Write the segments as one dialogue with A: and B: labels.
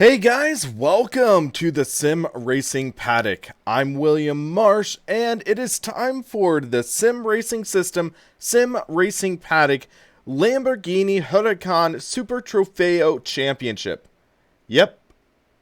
A: Hey guys, welcome to the Sim Racing Paddock. I'm William Marsh, and it is time for the Sim Racing System Sim Racing Paddock Lamborghini Huracan Super Trofeo Championship. Yep,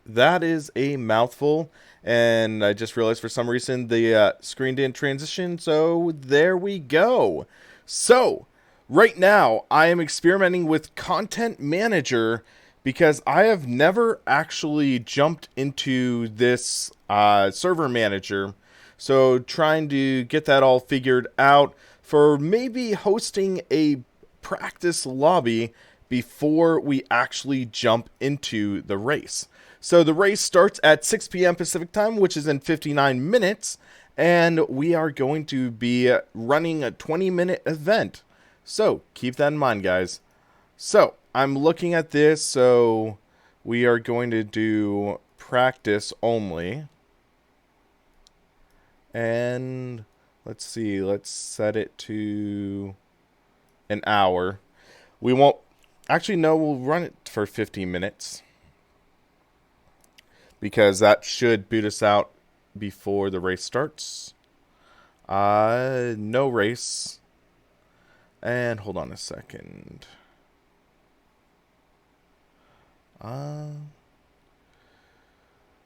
A: that is a mouthful, and I just realized for some reason the screen didn't transition, so there we go. So, right now, I am experimenting with Content Manager because I have never actually jumped into this server manager. So, trying to get that all figured out for maybe hosting a practice lobby before we actually jump into the race. So the race starts at 6 p.m. Pacific time, which is in 59 minutes, and we are going to be running a 20-minute event. So keep that in mind, guys. So I'm looking at this, so we are going to do practice only. And let's see, let's set it to an hour. We won't, actually no, we'll run it for 15 minutes. Because that should boot us out before the race starts. No race. And hold on a second.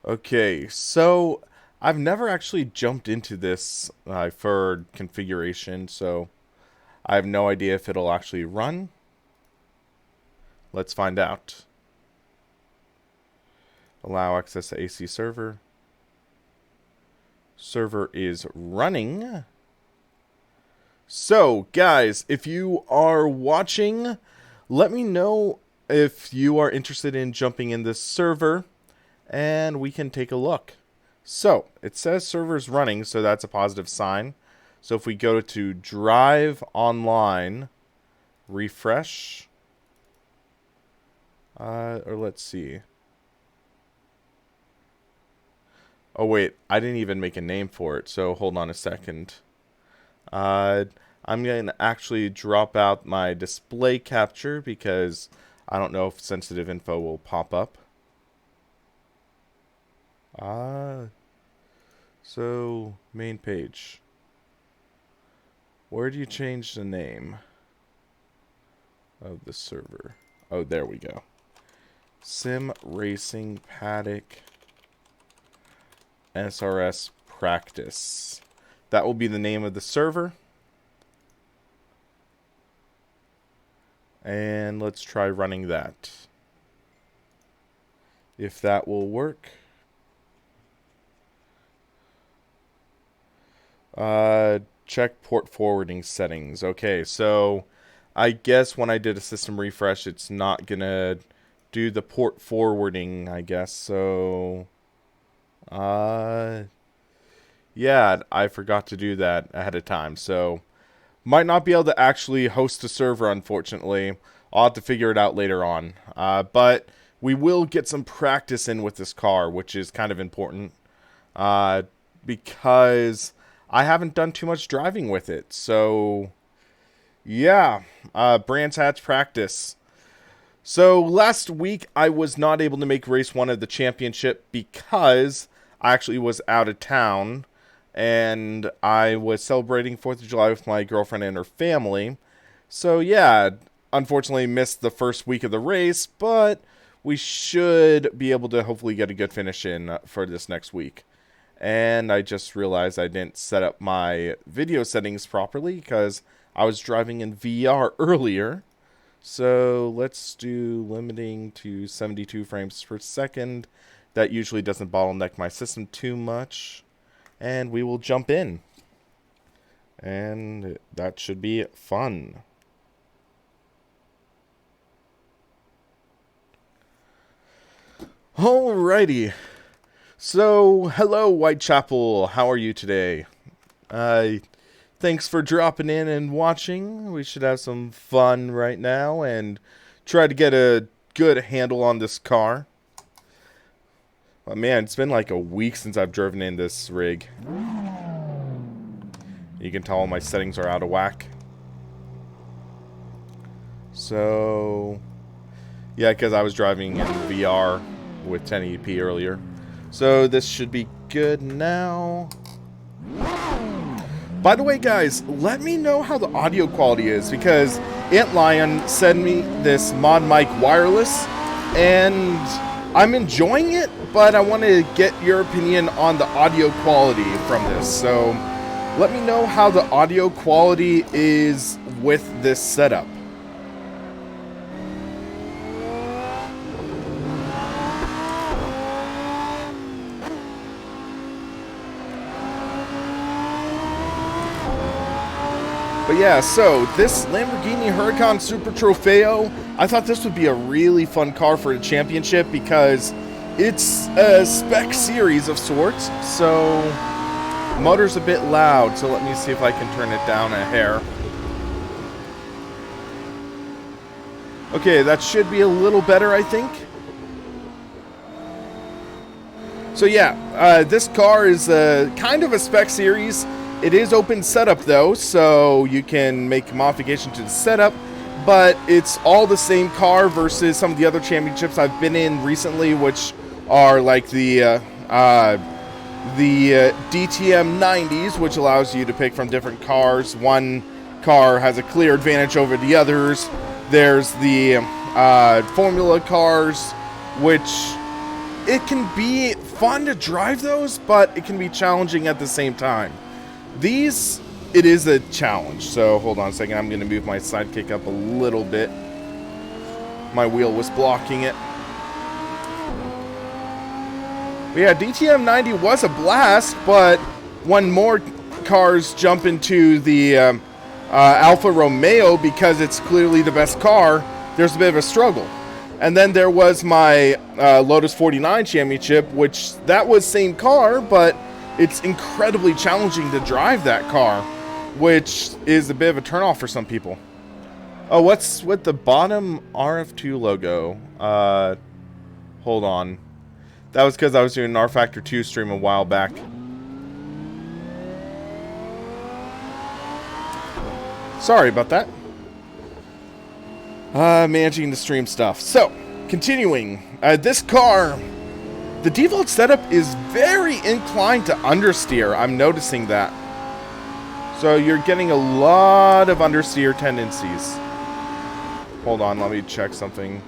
A: Okay, so I've never actually jumped into this for configuration, so I have no idea if it'll actually run. Let's find out. Allow access to AC server. Server is running. So, guys, if you are watching, let me know if you are interested in jumping in this server, and we can take a look. So, it says server's running, so that's a positive sign. So if we go to Drive Online, refresh, or let's see. Oh, wait, I didn't even make a name for it, so hold on a second. I'm going to actually drop out my display capture because I don't know if sensitive info will pop up. So, main page. Where do you change the name of the server? Oh, there we go. Sim Racing Paddock SRS Practice. That will be the name of the server. And let's try running that. If that will work. Check port forwarding settings. Okay, so I guess when I did a system refresh, it's not gonna do the port forwarding, I guess. So, yeah, I forgot to do that ahead of time. So, might not be able to actually host a server, unfortunately. I'll have to figure it out later on. But we will get some practice in with this car, which is kind of important. Because I haven't done too much driving with it. So, yeah, Brands Hatch practice. So, last week I was not able to make race 1 of the championship because I actually was out of town. And I was celebrating 4th of July with my girlfriend and her family. So, yeah, unfortunately missed the first week of the race, but we should be able to hopefully get a good finish in for this next week. And I just realized I didn't set up my video settings properly because I was driving in VR earlier. So let's do limiting to 72 frames per second. That usually doesn't bottleneck my system too much. And we will jump in. And that should be fun. Alrighty. So, hello, Whitechapel. How are you today? Thanks for dropping in and watching. We should have some fun right now and try to get a good handle on this car. But man, it's been like a week since I've driven in this rig. You can tell all my settings are out of whack. So, yeah, because I was driving in VR with 1080p earlier. So this should be good now. By the way, guys, let me know how the audio quality is, because Aunt Lion sent me this Mod Mic wireless, and I'm enjoying it, but I want to get your opinion on the audio quality from this. So let me know how the audio quality is with this setup. But yeah, so this Lamborghini Huracan Super Trofeo, I thought this would be a really fun car for a championship because it's a spec series of sorts. So motor's a bit loud, so let me see if I can turn it down a hair. Okay, that should be a little better, I think. So yeah, this car is kind of a spec series. It is open setup though, so you can make modification to the setup, but it's all the same car versus some of the other championships I've been in recently, which are like the DTM 90s, which allows you to pick from different cars. One car has a clear advantage over the others. There's the Formula cars, which it can be fun to drive those, but it can be challenging at the same time. These, it is a challenge. So hold on a second, I'm going to move my sidekick up a little bit. My wheel was blocking it. But yeah, DTM 90 was a blast, but when more cars jump into the Alfa Romeo because it's clearly the best car, there's a bit of a struggle. And then there was my Lotus 49 Championship, which that was same car, but it's incredibly challenging to drive that car, which is a bit of a turnoff for some people. Oh, what's with the bottom RF2 logo? Hold on. That was because I was doing an R Factor 2 stream a while back. Sorry about that. Managing the stream stuff. So, continuing. This car, the default setup is very inclined to understeer. I'm noticing that. So you're getting a lot of understeer tendencies. Hold on, let me check something.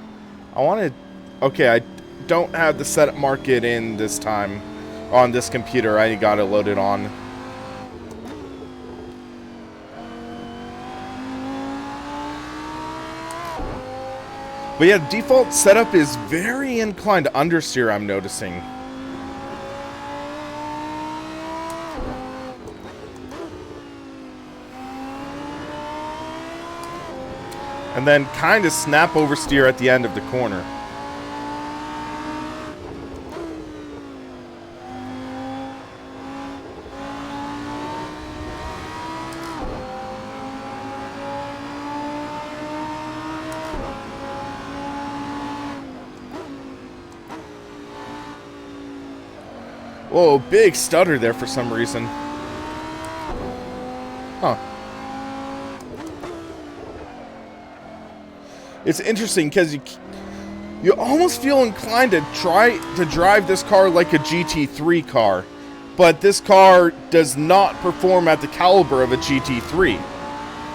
A: I want to... Okay, I don't have the setup market in this time on this computer. I got it loaded on. But yeah, default setup is very inclined to understeer, I'm noticing. And then kind of snap oversteer at the end of the corner. Whoa, big stutter there for some reason. Huh. It's interesting because you almost feel inclined to try to drive this car like a GT3 car, but this car does not perform at the caliber of a GT3.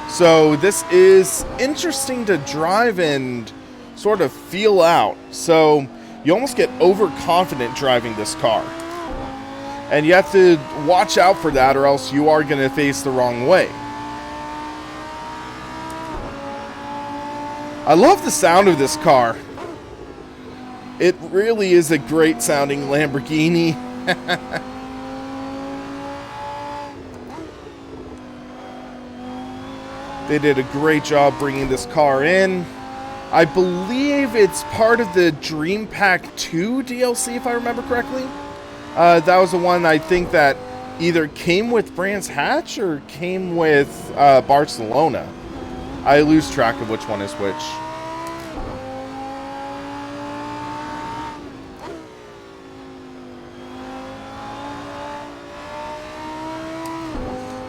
A: So this is interesting to drive and sort of feel out. So you almost get overconfident driving this car. And you have to watch out for that, or else you are going to face the wrong way. I love the sound of this car. It really is a great sounding Lamborghini. They did a great job bringing this car in. I believe it's part of the Dream Pack 2 DLC, if I remember correctly. That was the one I think that either came with Brands Hatch or came with Barcelona. I lose track of which one is which.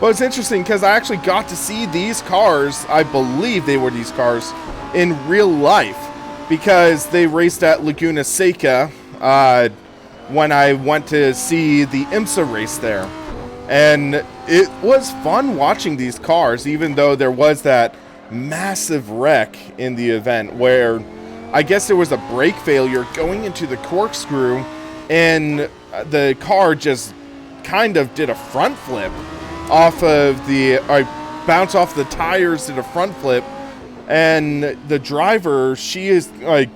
A: Well, it's interesting because I actually got to see these cars, I believe they were these cars, in real life. Because they raced at Laguna Seca when I went to see the IMSA race there. And it was fun watching these cars, even though there was that massive wreck in the event where I guess there was a brake failure going into the corkscrew, and the car just kind of did a front flip off of the, bounced off the tires, did a front flip, and the driver, she is like,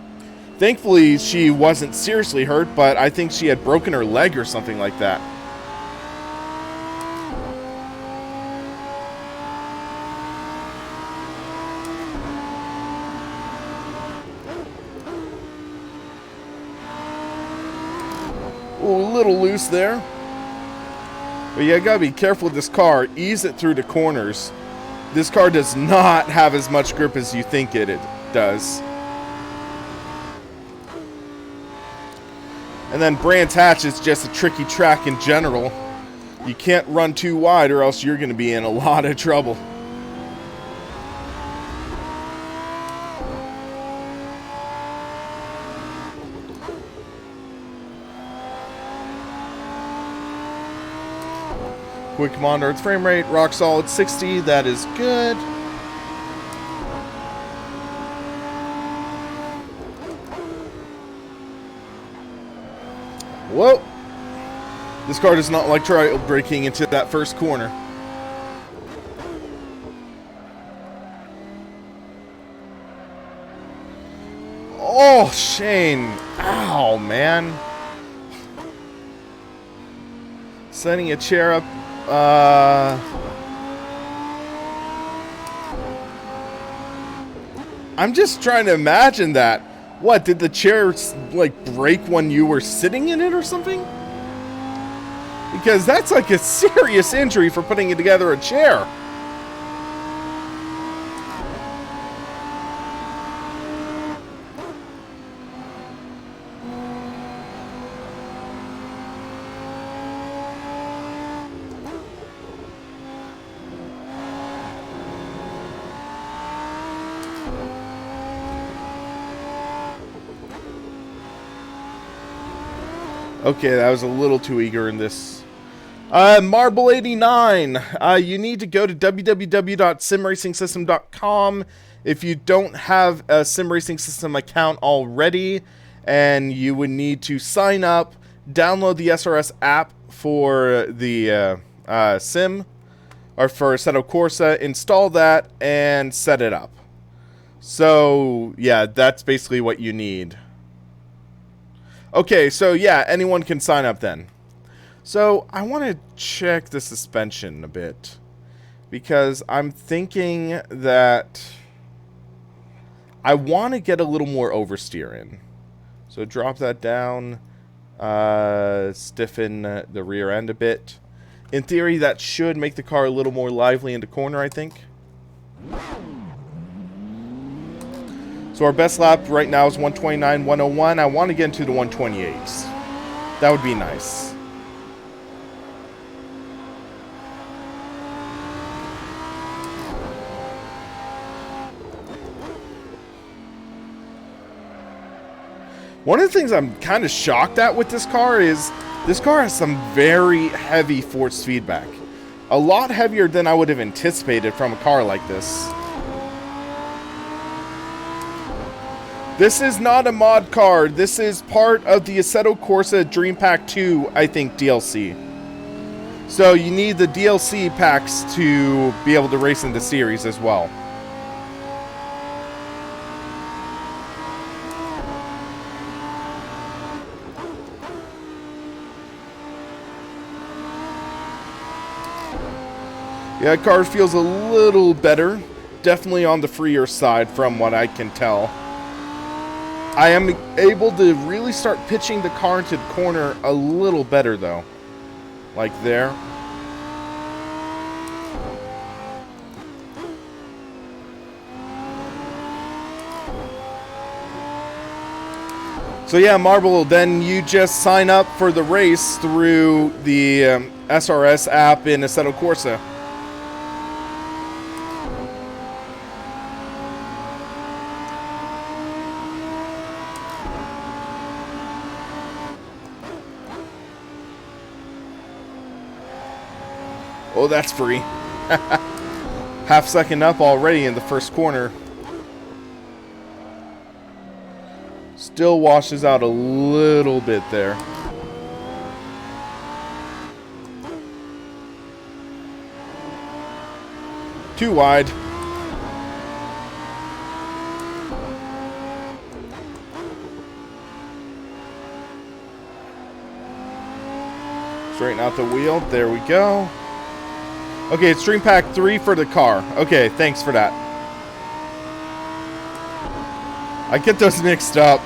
A: thankfully she wasn't seriously hurt, but I think she had broken her leg or something like that. Ooh, a little loose there. But you gotta be careful with this car. Ease it through the corners. This car does not have as much grip as you think it does. And then Brands Hatch is just a tricky track in general. You can't run too wide or else you're gonna be in a lot of trouble. Quick monitor its frame rate, rock solid 60, that is good. Whoa! This car does not like trial braking into that first corner. Oh, Shane. Ow, man. Setting a chair up. I'm just trying to imagine that. What, did the chair like break when you were sitting in it or something? Because that's like a serious injury for putting it together a chair. Okay, that was a little too eager in this. Marble89, you need to go to www.simracingsystem.com if you don't have a Sim Racing System account already, and you would need to sign up, download the SRS app for the Sim, or for Assetto Corsa, install that, and set it up. So, yeah, that's basically what you need. Okay, so yeah, anyone can sign up then. So I want to check the suspension a bit, because I'm thinking that I want to get a little more oversteer in. So drop that down, stiffen the rear end a bit. In theory, that should make the car a little more lively into corner, I think. So our best lap right now is 129.101. I want to get into the 128s. That would be nice. One of the things I'm kind of shocked at with this car is this car has some very heavy force feedback. A lot heavier than I would have anticipated from a car like this. This is not a mod card. This is part of the Assetto Corsa Dream Pack 2, I think, DLC. So you need the DLC packs to be able to race in the series as well. Yeah, car feels a little better. Definitely on the freer side from what I can tell. I am able to really start pitching the car into the corner a little better, though. Like there. So yeah, Marble, then you just sign up for the race through the SRS app in Assetto Corsa. Oh, that's free. Half second up already in the first corner. Still washes out a little bit there. Too wide. Straighten out the wheel. There we go. Okay, it's Stream Pack 3 for the car. Okay, thanks for that. I get those mixed up.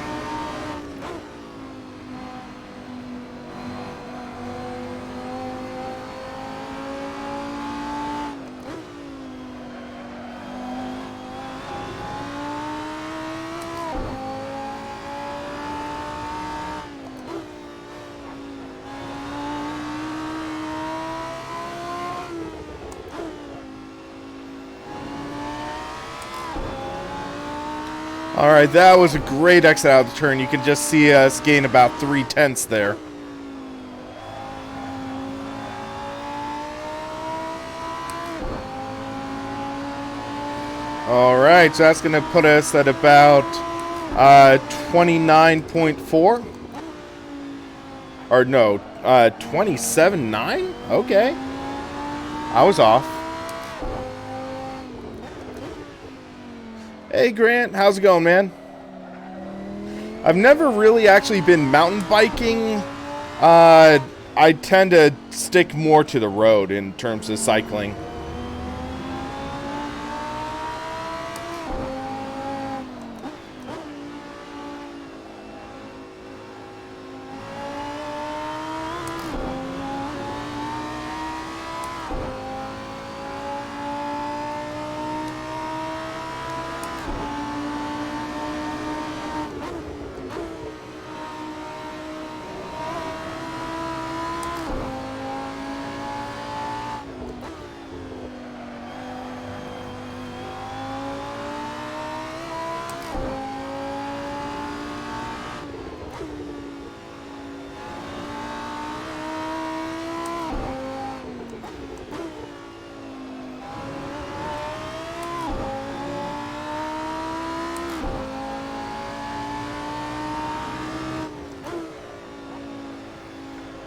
A: Alright, that was a great exit out of the turn. You can just see us gain about 3/10 there. Alright, so that's going to put us at about 29.4. Or no, 27.9? Okay. I was off. Hey Grant, how's it going, man? I've never really actually been mountain biking. I tend to stick more to the road in terms of cycling.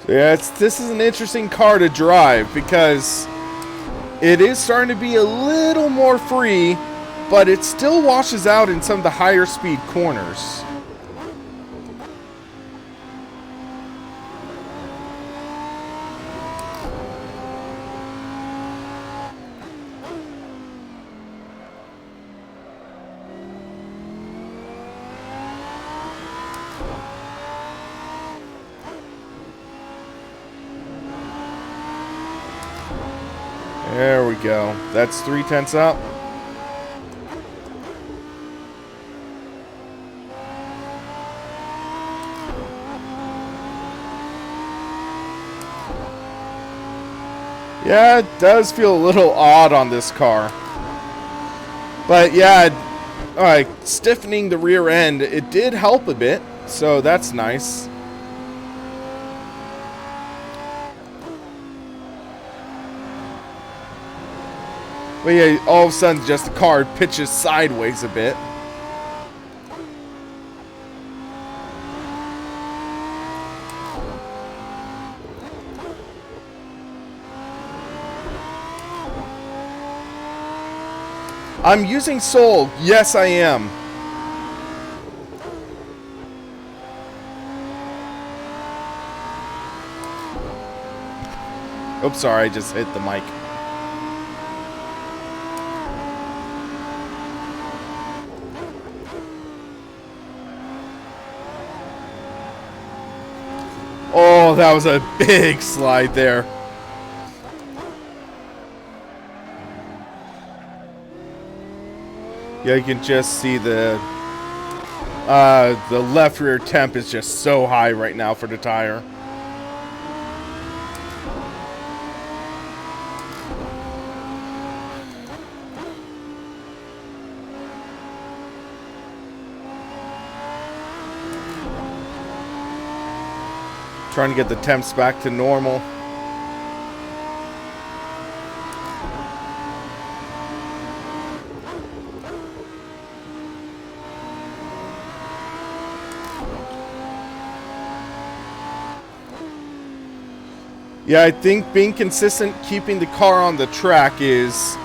A: Yeah, this is an interesting car to drive because it is starting to be a little more free, but it still washes out in some of the higher speed corners. There we go. That's 3/10 up. Yeah, it does feel a little odd on this car. But yeah, stiffening the rear end, it did help a bit, so that's nice. But yeah, all of a sudden, just the car pitches sideways a bit. I'm using Soul. Yes, I am. Oops, sorry, I just hit the mic. Oh, that was a big slide there. Yeah, you can just see the left rear temp is just so high right now for the tire. Trying to get the temps back to normal. Yeah, I think being consistent, keeping the car on the track is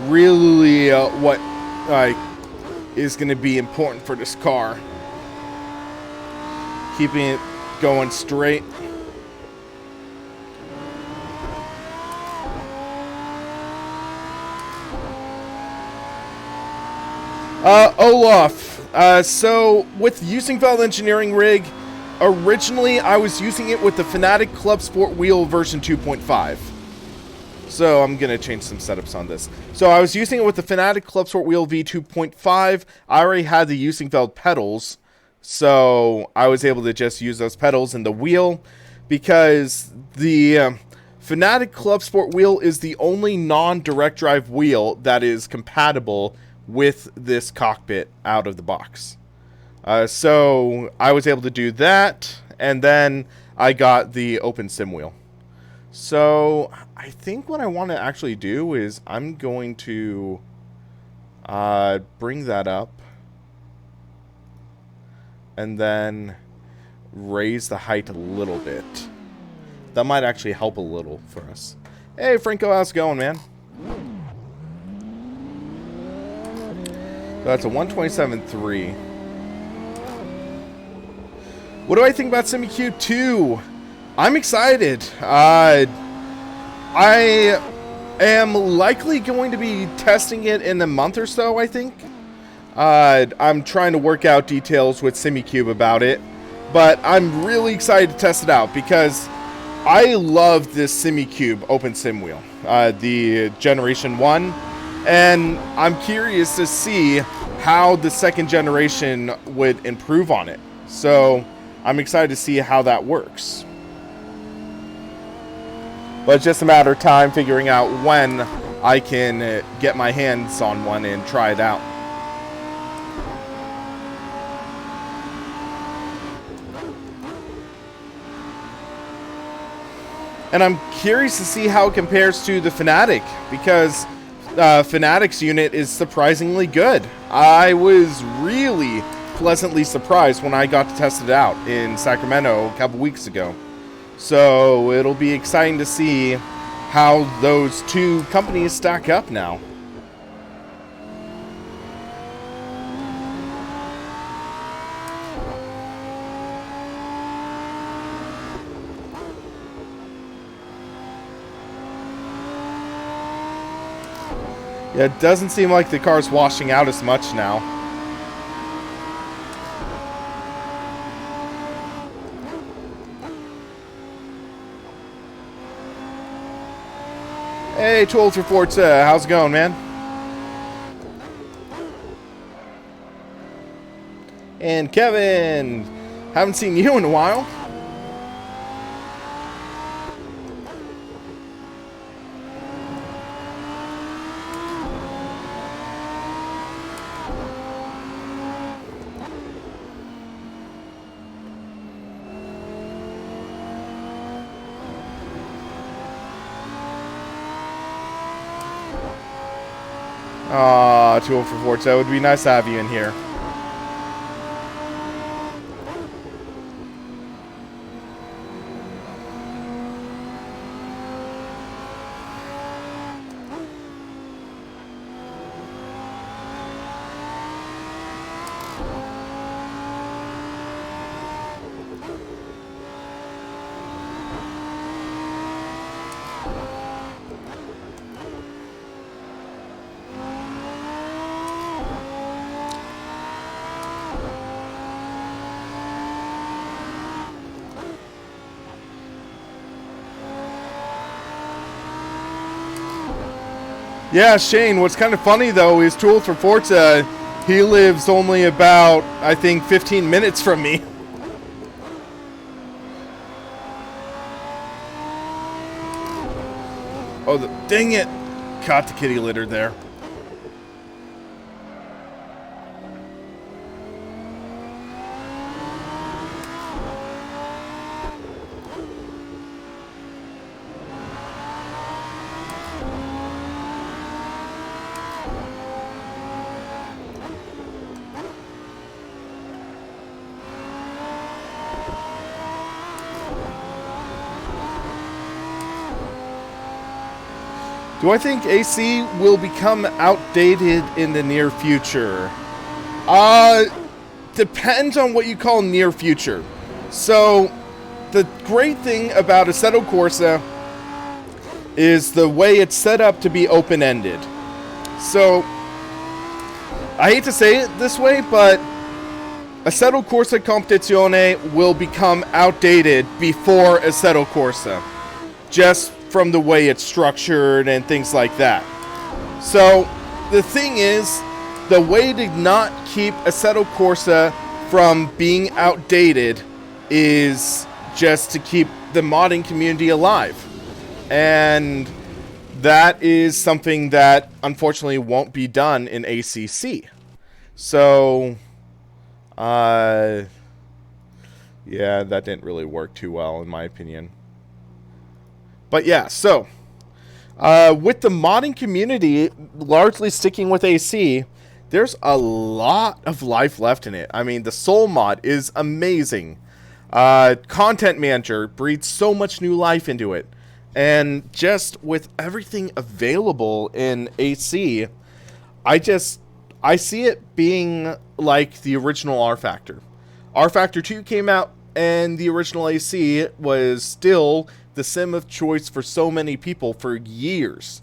A: really what is going to be important for this car. Keeping it going straight. Olaf. So with using Veld Engineering Rig, originally I was using it with the Fanatic Club Sport Wheel version 2.5. So I'm going to change some setups on this. So I was using it with the Fanatic Club Sport Wheel V2.5. I already had the Using Veld pedals, so I was able to just use those pedals in the wheel because the Fanatic Club Sport Wheel is the only non-direct drive wheel that is compatible with this cockpit out of the box. So I was able to do that, and then I got the open sim wheel. So I think what I want to actually do is I'm going to bring that up and then raise the height a little bit. That might actually help a little for us. Hey Franco, how's it going, man? So that's a 127.3. What do I think about SimiQ 2? I'm excited. I am likely going to be testing it in a month or so, I think. I'm trying to work out details with SimiCube about it, but I'm really excited to test it out because I love this SimiCube open sim wheel, the Generation 1, and I'm curious to see how the second generation would improve on it. So I'm excited to see how that works. But it's just a matter of time figuring out when I can get my hands on one and try it out. And I'm curious to see how it compares to the Fanatic, because Fanatic's unit is surprisingly good. I was really pleasantly surprised when I got to test it out in Sacramento a couple weeks ago. So it'll be exciting to see how those two companies stack up now. Yeah, it doesn't seem like the car's washing out as much now. Hey, Too Old for Forza, how's it going, man? And Kevin, haven't seen you in a while. Aw, Too Old for Forza, it would be nice to have you in here. Yeah, Shane, what's kind of funny, though, is Too Old for Forza, he lives only about, I think, 15 minutes from me. Oh, dang it. Caught the kitty litter there. Do I think AC will become outdated in the near future? Depends on what you call near future. So, the great thing about Assetto Corsa is the way it's set up to be open-ended. So, I hate to say it this way, but Assetto Corsa Competizione will become outdated before Assetto Corsa, just from the way it's structured and things like that. So, the thing is, the way to not keep Assetto Corsa from being outdated is just to keep the modding community alive. And that is something that unfortunately won't be done in ACC. So, yeah, that didn't really work too well in my opinion. But yeah, so, with the modding community largely sticking with AC, there's a lot of life left in it. I mean, the Soul mod is amazing. Content Manager breathes so much new life into it. And just with everything available in AC, I see it being like the original R Factor. R Factor 2 came out, and the original AC was still the sim of choice for so many people for years.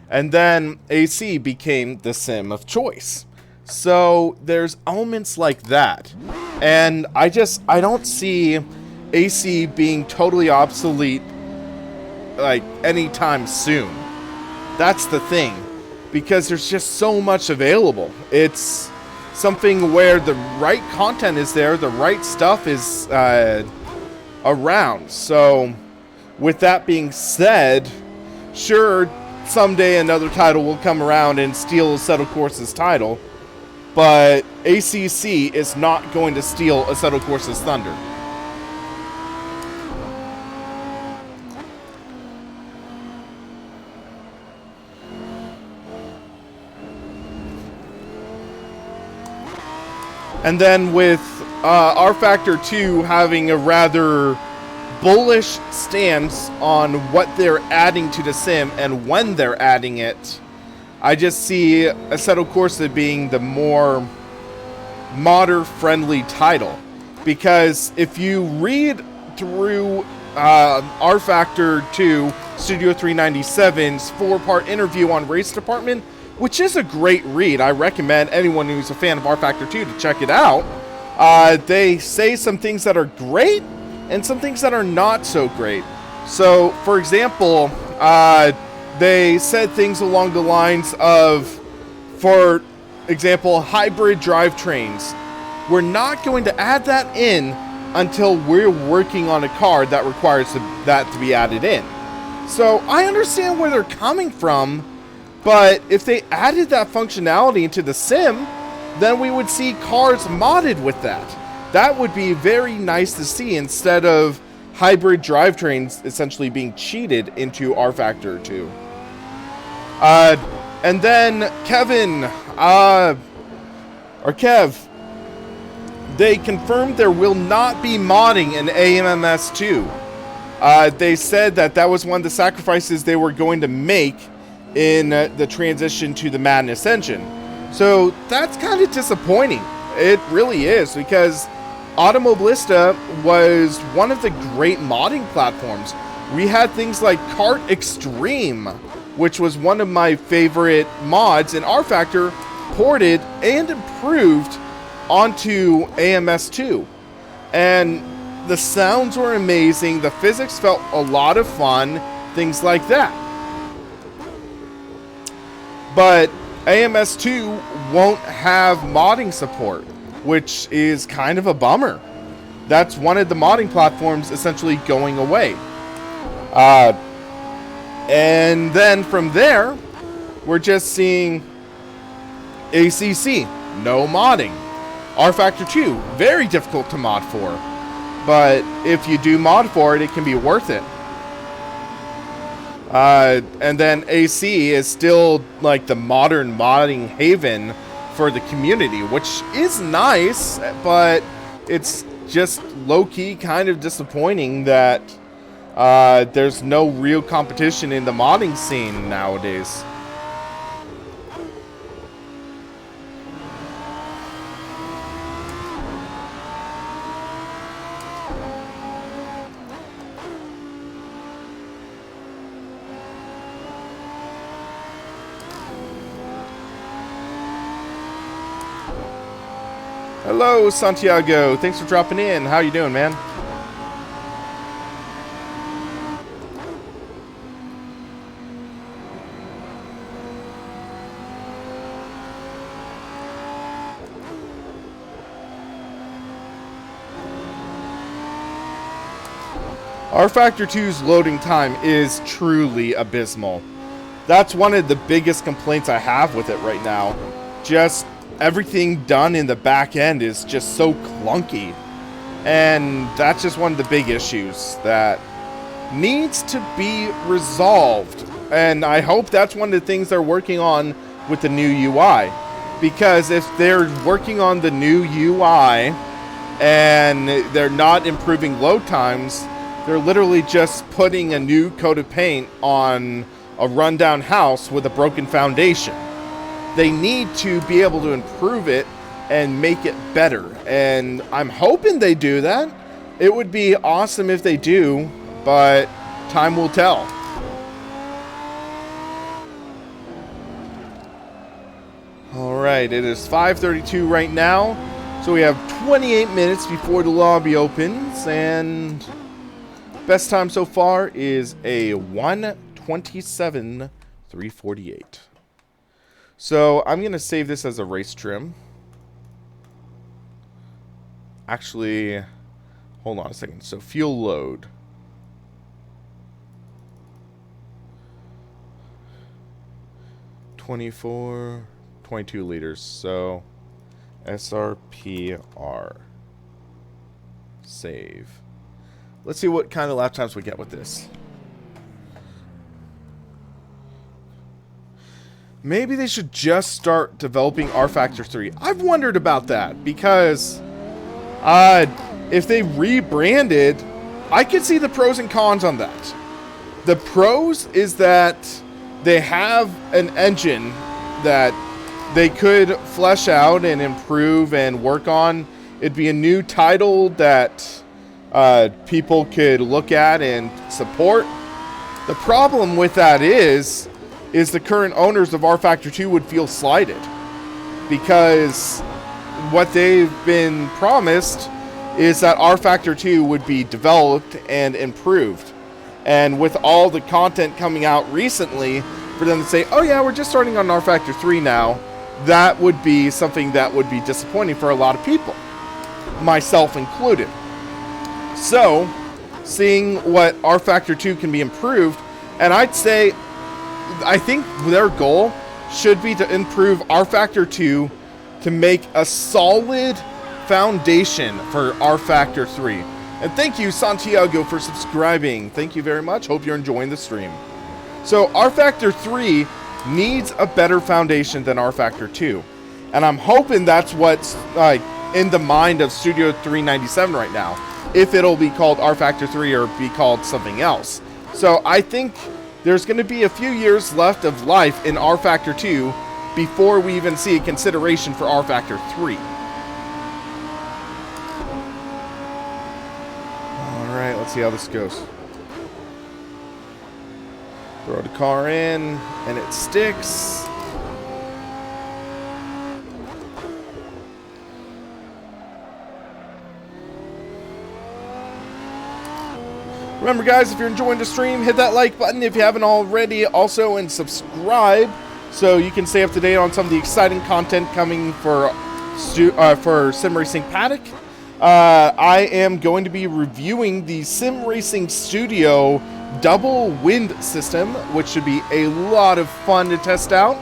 A: And then AC became the sim of choice. So there's elements like that. And I don't see AC being totally obsolete like anytime soon. That's the thing. Because there's just so much available. It's something where the right content is there, the right stuff is around. So with that being said, sure, someday another title will come around and steal Assetto Corsa's title, but ACC is not going to steal Assetto Corsa's thunder. And then with R Factor 2 having a rather bullish stance on what they're adding to the sim and when they're adding it, I just see Assetto Corsa being the more modder-friendly title. Because if you read through R Factor 2 Studio 397's 4-part interview on Race Department, which is a great read, I recommend anyone who's a fan of R Factor 2 to check it out. They say some things that are great and some things that are not so great. So, for example, they said things along the lines of, for example, hybrid drivetrains. We're not going to add that in until we're working on a car that requires that to be added in. So, I understand where they're coming from, but if they added that functionality into the sim, then we would see cars modded with that. That would be very nice to see instead of hybrid drivetrains essentially being cheated into R Factor 2. And then Kevin, or Kev, they confirmed there will not be modding in AMMS 2. They said that was one of the sacrifices they were going to make in the transition to the Madness engine. So that's kind of disappointing. It really is, because Automobilista was one of the great modding platforms. We had things like Kart Extreme, which was one of my favorite mods, and R Factor ported and improved onto AMS2. And the sounds were amazing, the physics felt a lot of fun, things like that. But AMS2 won't have modding support, which is kind of a bummer. That's one of the modding platforms essentially going away. And then from there, we're just seeing ACC, no modding. R Factor 2, very difficult to mod for. But if you do mod for it, it can be worth it. And then AC is still like the modern modding haven for the community, which is nice, but it's just low-key kind of disappointing that There's no real competition in the modding scene nowadays. Hello, Santiago. Thanks for dropping in. How you doing, man? R-Factor 2's loading time is truly abysmal. That's one of the biggest complaints I have with it right now. Just everything done in the back end is just so clunky. And that's just one of the big issues that needs to be resolved. And I hope that's one of the things they're working on with the new UI. Because if they're working on the new UI and they're not improving load times, they're literally just putting a new coat of paint on a rundown house with a broken foundation. They need to be able to improve it and make it better. And I'm hoping they do that. It would be awesome if they do, but time will tell. Alright, it is 5:32 right now. So we have 28 minutes before the lobby opens, and best time so far is a 1:27:348. So I'm going to save this as a race trim. Actually, hold on a second. So fuel load. (24, 22 liters). So SRPR. Save. Let's see what kind of lap times we get with this. Maybe they should just start developing R-Factor 3. I've wondered about that because if they rebranded, I could see the pros and cons on that. The pros is that they have an engine that they could flesh out and improve and work on. It'd be a new title that people could look at and support. The problem with that is the current owners of R-Factor 2 would feel slighted because what they've been promised is that R-Factor 2 would be developed and improved. And with all the content coming out recently, for them to say, oh yeah, we're just starting on R-Factor 3 now, that would be something that would be disappointing for a lot of people, myself included. So, seeing what R-Factor 2 can be improved, and I think their goal should be to improve R-Factor 2 to make a solid foundation for R-Factor 3. And thank you, Santiago, for subscribing. Thank you very much. Hope you're enjoying the stream. So R-Factor 3 needs a better foundation than R-Factor 2. And I'm hoping that's what's in the mind of Studio 397 right now. If it'll be called R-Factor 3 or be called something else. So I think there's going to be a few years left of life in R-Factor 2 before we even see a consideration for R-Factor 3. Alright, let's see how this goes. Throw the car in, and it sticks. Remember, guys, if you're enjoying the stream, hit that like button if you haven't already. Also, and subscribe so you can stay up to date on some of the exciting content coming for Sim Racing Paddock. I am going to be reviewing the Sim Racing Studio double wind system, which should be a lot of fun to test out.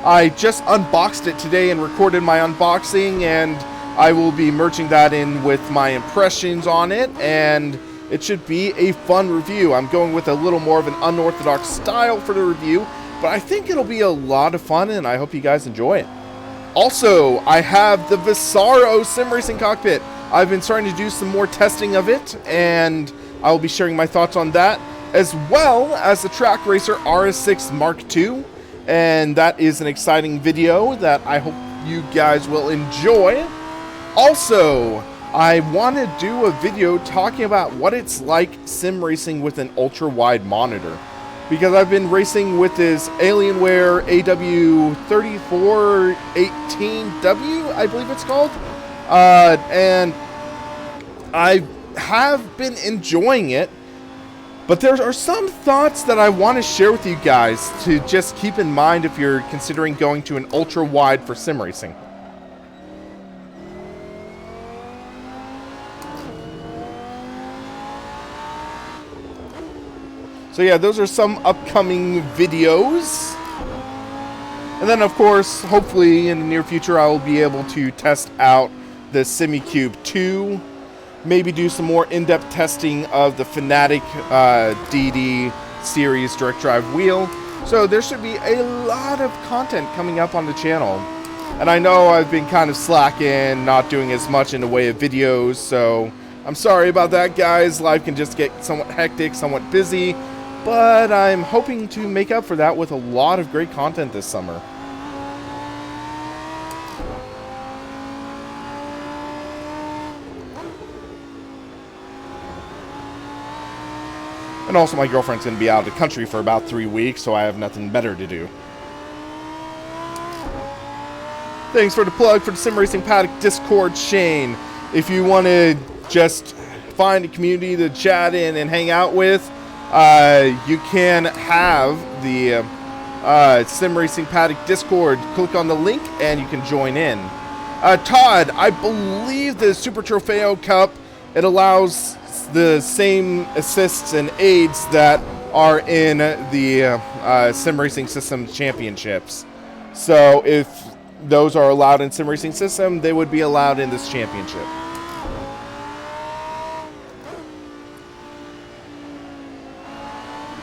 A: I just unboxed it today and recorded my unboxing, and I will be merging that in with my impressions on it, and it should be a fun review. I'm going with a little more of an unorthodox style for the review, but I think it'll be a lot of fun, and I hope you guys enjoy it. Also, I have the Visaro Sim Racing Cockpit. I've been starting to do some more testing of it, and I will be sharing my thoughts on that, as well as the Track Racer RS6 Mark II. And that is an exciting video that I hope you guys will enjoy. Also, I want to do a video talking about what it's like sim racing with an ultra-wide monitor. Because I've been racing with this Alienware AW3418W, I believe it's called. And I have been enjoying it. But there are some thoughts that I want to share with you guys to just keep in mind if you're considering going to an ultra-wide for sim racing. So yeah, those are some upcoming videos. And then of course, hopefully in the near future, I will be able to test out the SimiCube 2. Maybe do some more in-depth testing of the Fanatic DD series direct drive wheel. So there should be a lot of content coming up on the channel. And I know I've been kind of slacking, not doing as much in the way of videos. So I'm sorry about that, guys. Life can just get somewhat hectic, somewhat busy. But I'm hoping to make up for that with a lot of great content this summer. And also my girlfriend's going to be out of the country for about 3 weeks, so I have nothing better to do. Thanks for the plug for the Sim Racing Paddock Discord, Shane. If you want to just find a community to chat in and hang out with, you can have the Sim Racing Paddock Discord. Click on the link and you can join in. Todd, I believe the Super Trofeo Cup, it allows the same assists and aids that are in the Sim Racing System Championships. So if those are allowed in Sim Racing System, they would be allowed in this championship.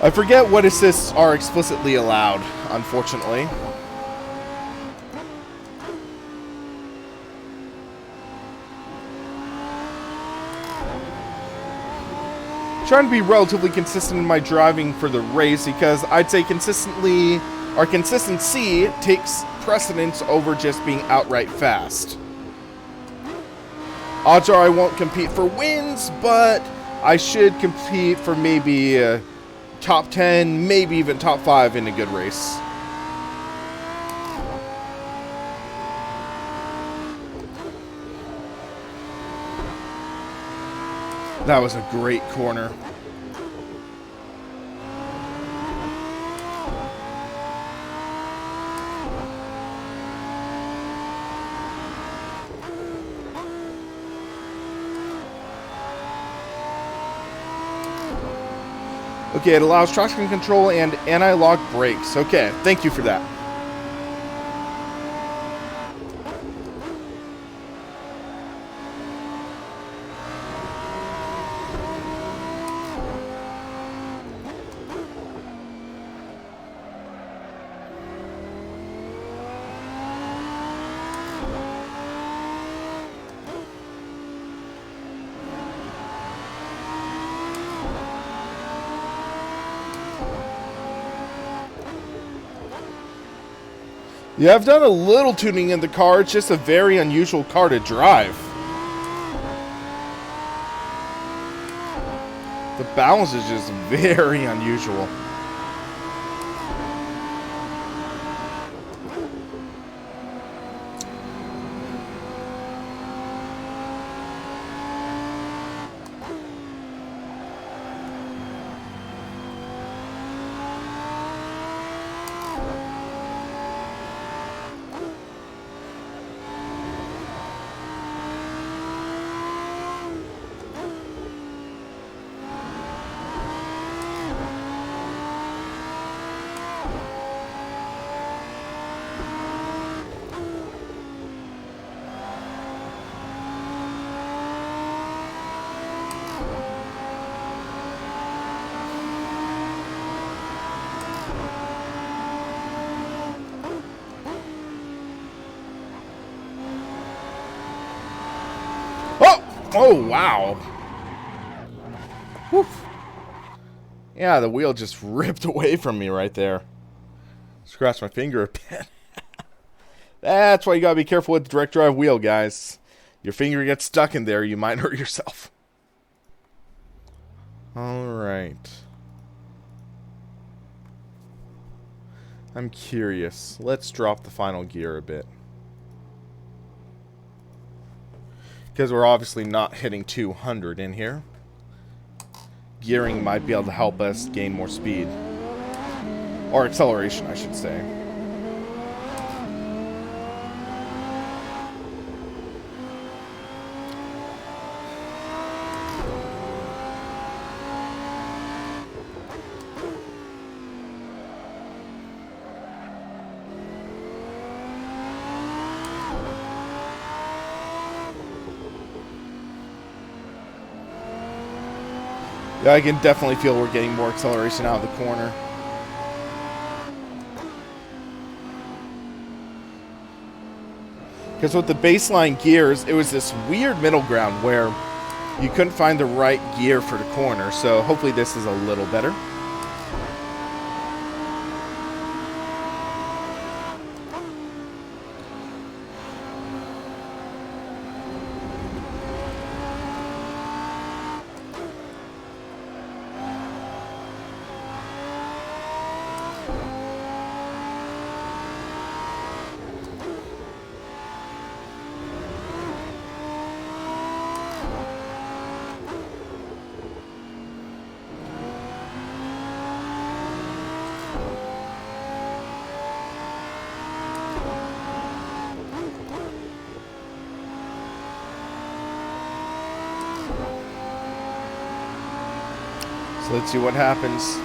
A: I forget what assists are explicitly allowed, unfortunately. Trying to be relatively consistent in my driving for the race because I'd say consistency takes precedence over just being outright fast. Odds are I won't compete for wins, but I should compete for maybe top 10, maybe even top 5 in a good race. That was a great corner. Okay, it allows traction control and anti-lock brakes. Okay, thank you for that. Yeah, I've done a little tuning in the car. It's just a very unusual car to drive. The balance is just very unusual. Oh, wow. Whew. Yeah, the wheel just ripped away from me right there. Scratched my finger a bit. That's why you gotta be careful with the direct drive wheel, guys. Your finger gets stuck in there, you might hurt yourself. Alright. I'm curious. Let's drop the final gear a bit. Because we're obviously not hitting 200 in here. Gearing might be able to help us gain more speed. Or acceleration, I should say. Yeah, I can definitely feel we're getting more acceleration out of the corner. Because with the baseline gears, it was this weird middle ground where you couldn't find the right gear for the corner. So hopefully this is a little better. So let's see what happens.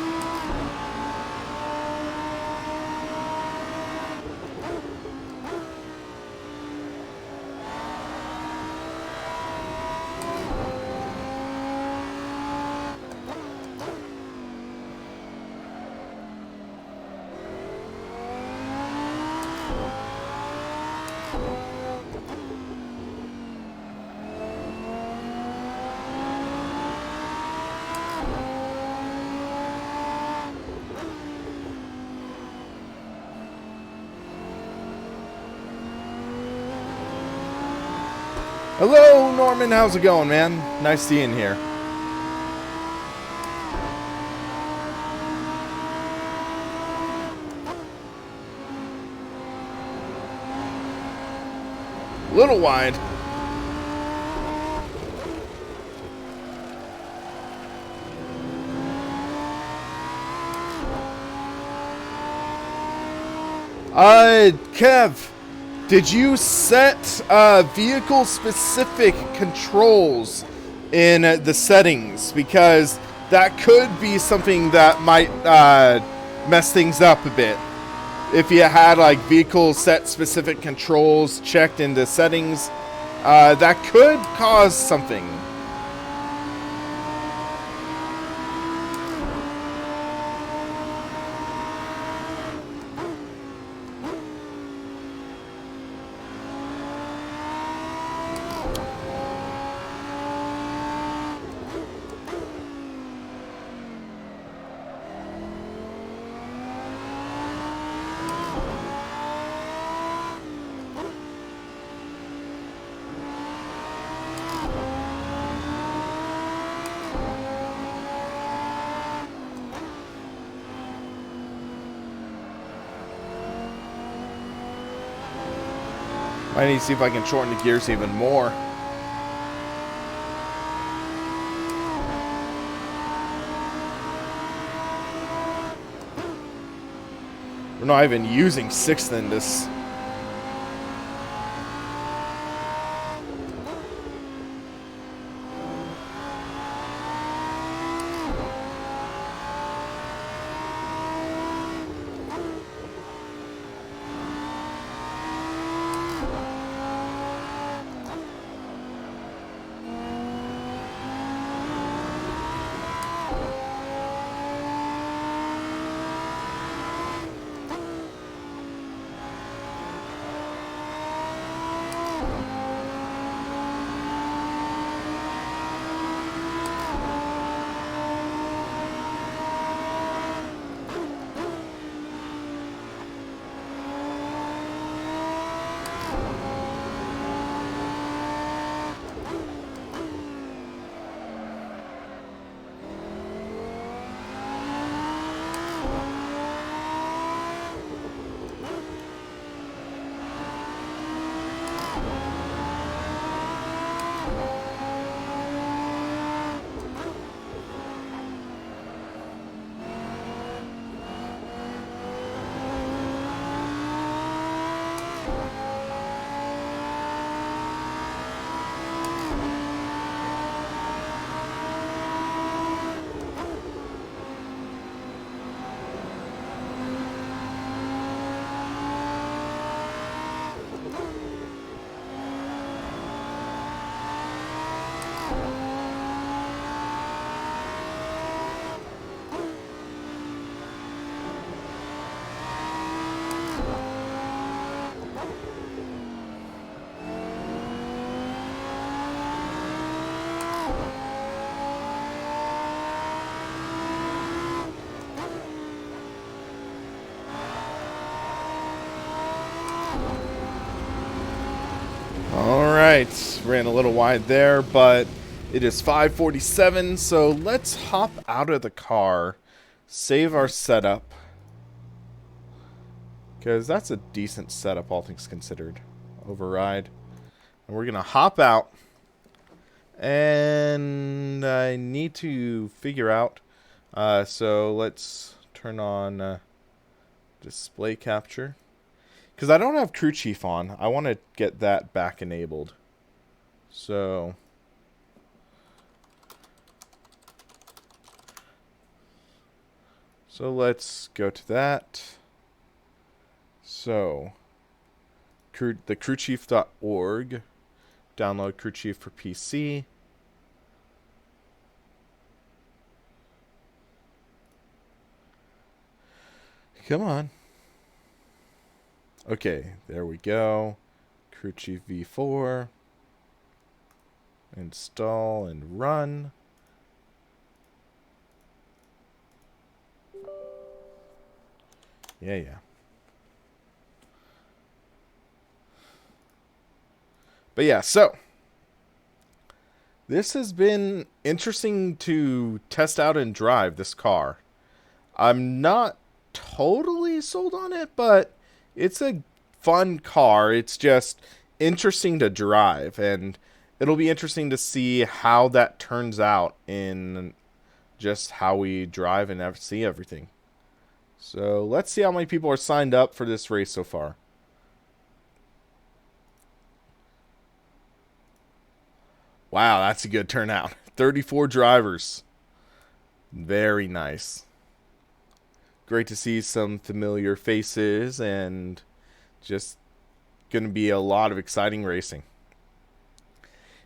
A: Hello, Norman. How's it going, man? Nice seeing you here. Little wide. Kev, did you set vehicle-specific controls in the settings? Because that could be something that might mess things up a bit. If you had like vehicle set specific controls checked in the settings, that could cause something. I need to see if I can shorten the gears even more. We're not even using sixth in this. Alright, ran a little wide there, but it is 5:47, so let's hop out of the car, save our setup, because that's a decent setup, all things considered. Override. And we're going to hop out, and I need to figure out, so let's turn on display capture. Because I don't have crew chief on. I want to get that back enabled. So let's go to that. So the crewchief.org. Download crew chief for PC. Come on. Okay, there we go. Crew Chief V4. Install and run. Yeah. But yeah, so this has been interesting to test out and drive this car. I'm not totally sold on it, but it's a fun car. It's just interesting to drive, and it'll be interesting to see how that turns out in just how we drive and see everything. So let's see how many people are signed up for this race so far. Wow, that's a good turnout. 34 drivers. Very nice. Great to see some familiar faces, and just going to be a lot of exciting racing.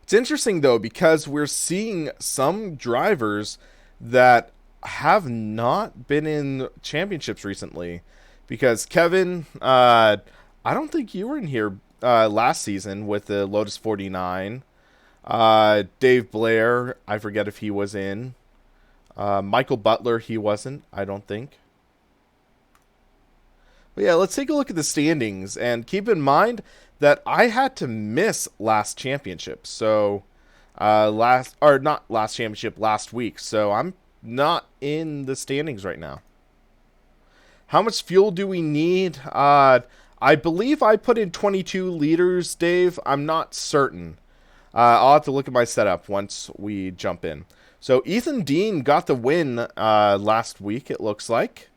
A: It's interesting, though, because we're seeing some drivers that have not been in championships recently. Because Kevin, I don't think you were in here last season with the Lotus 49. Dave Blair, I forget if he was in. Michael Butler, he wasn't, I don't think. But yeah, let's take a look at the standings, and keep in mind that I had to miss last championship. So, last week. So I'm not in the standings right now. How much fuel do we need? I believe I put in 22 liters, Dave. I'm not certain. I'll have to look at my setup once we jump in. So Ethan Dean got the win last week, it looks like.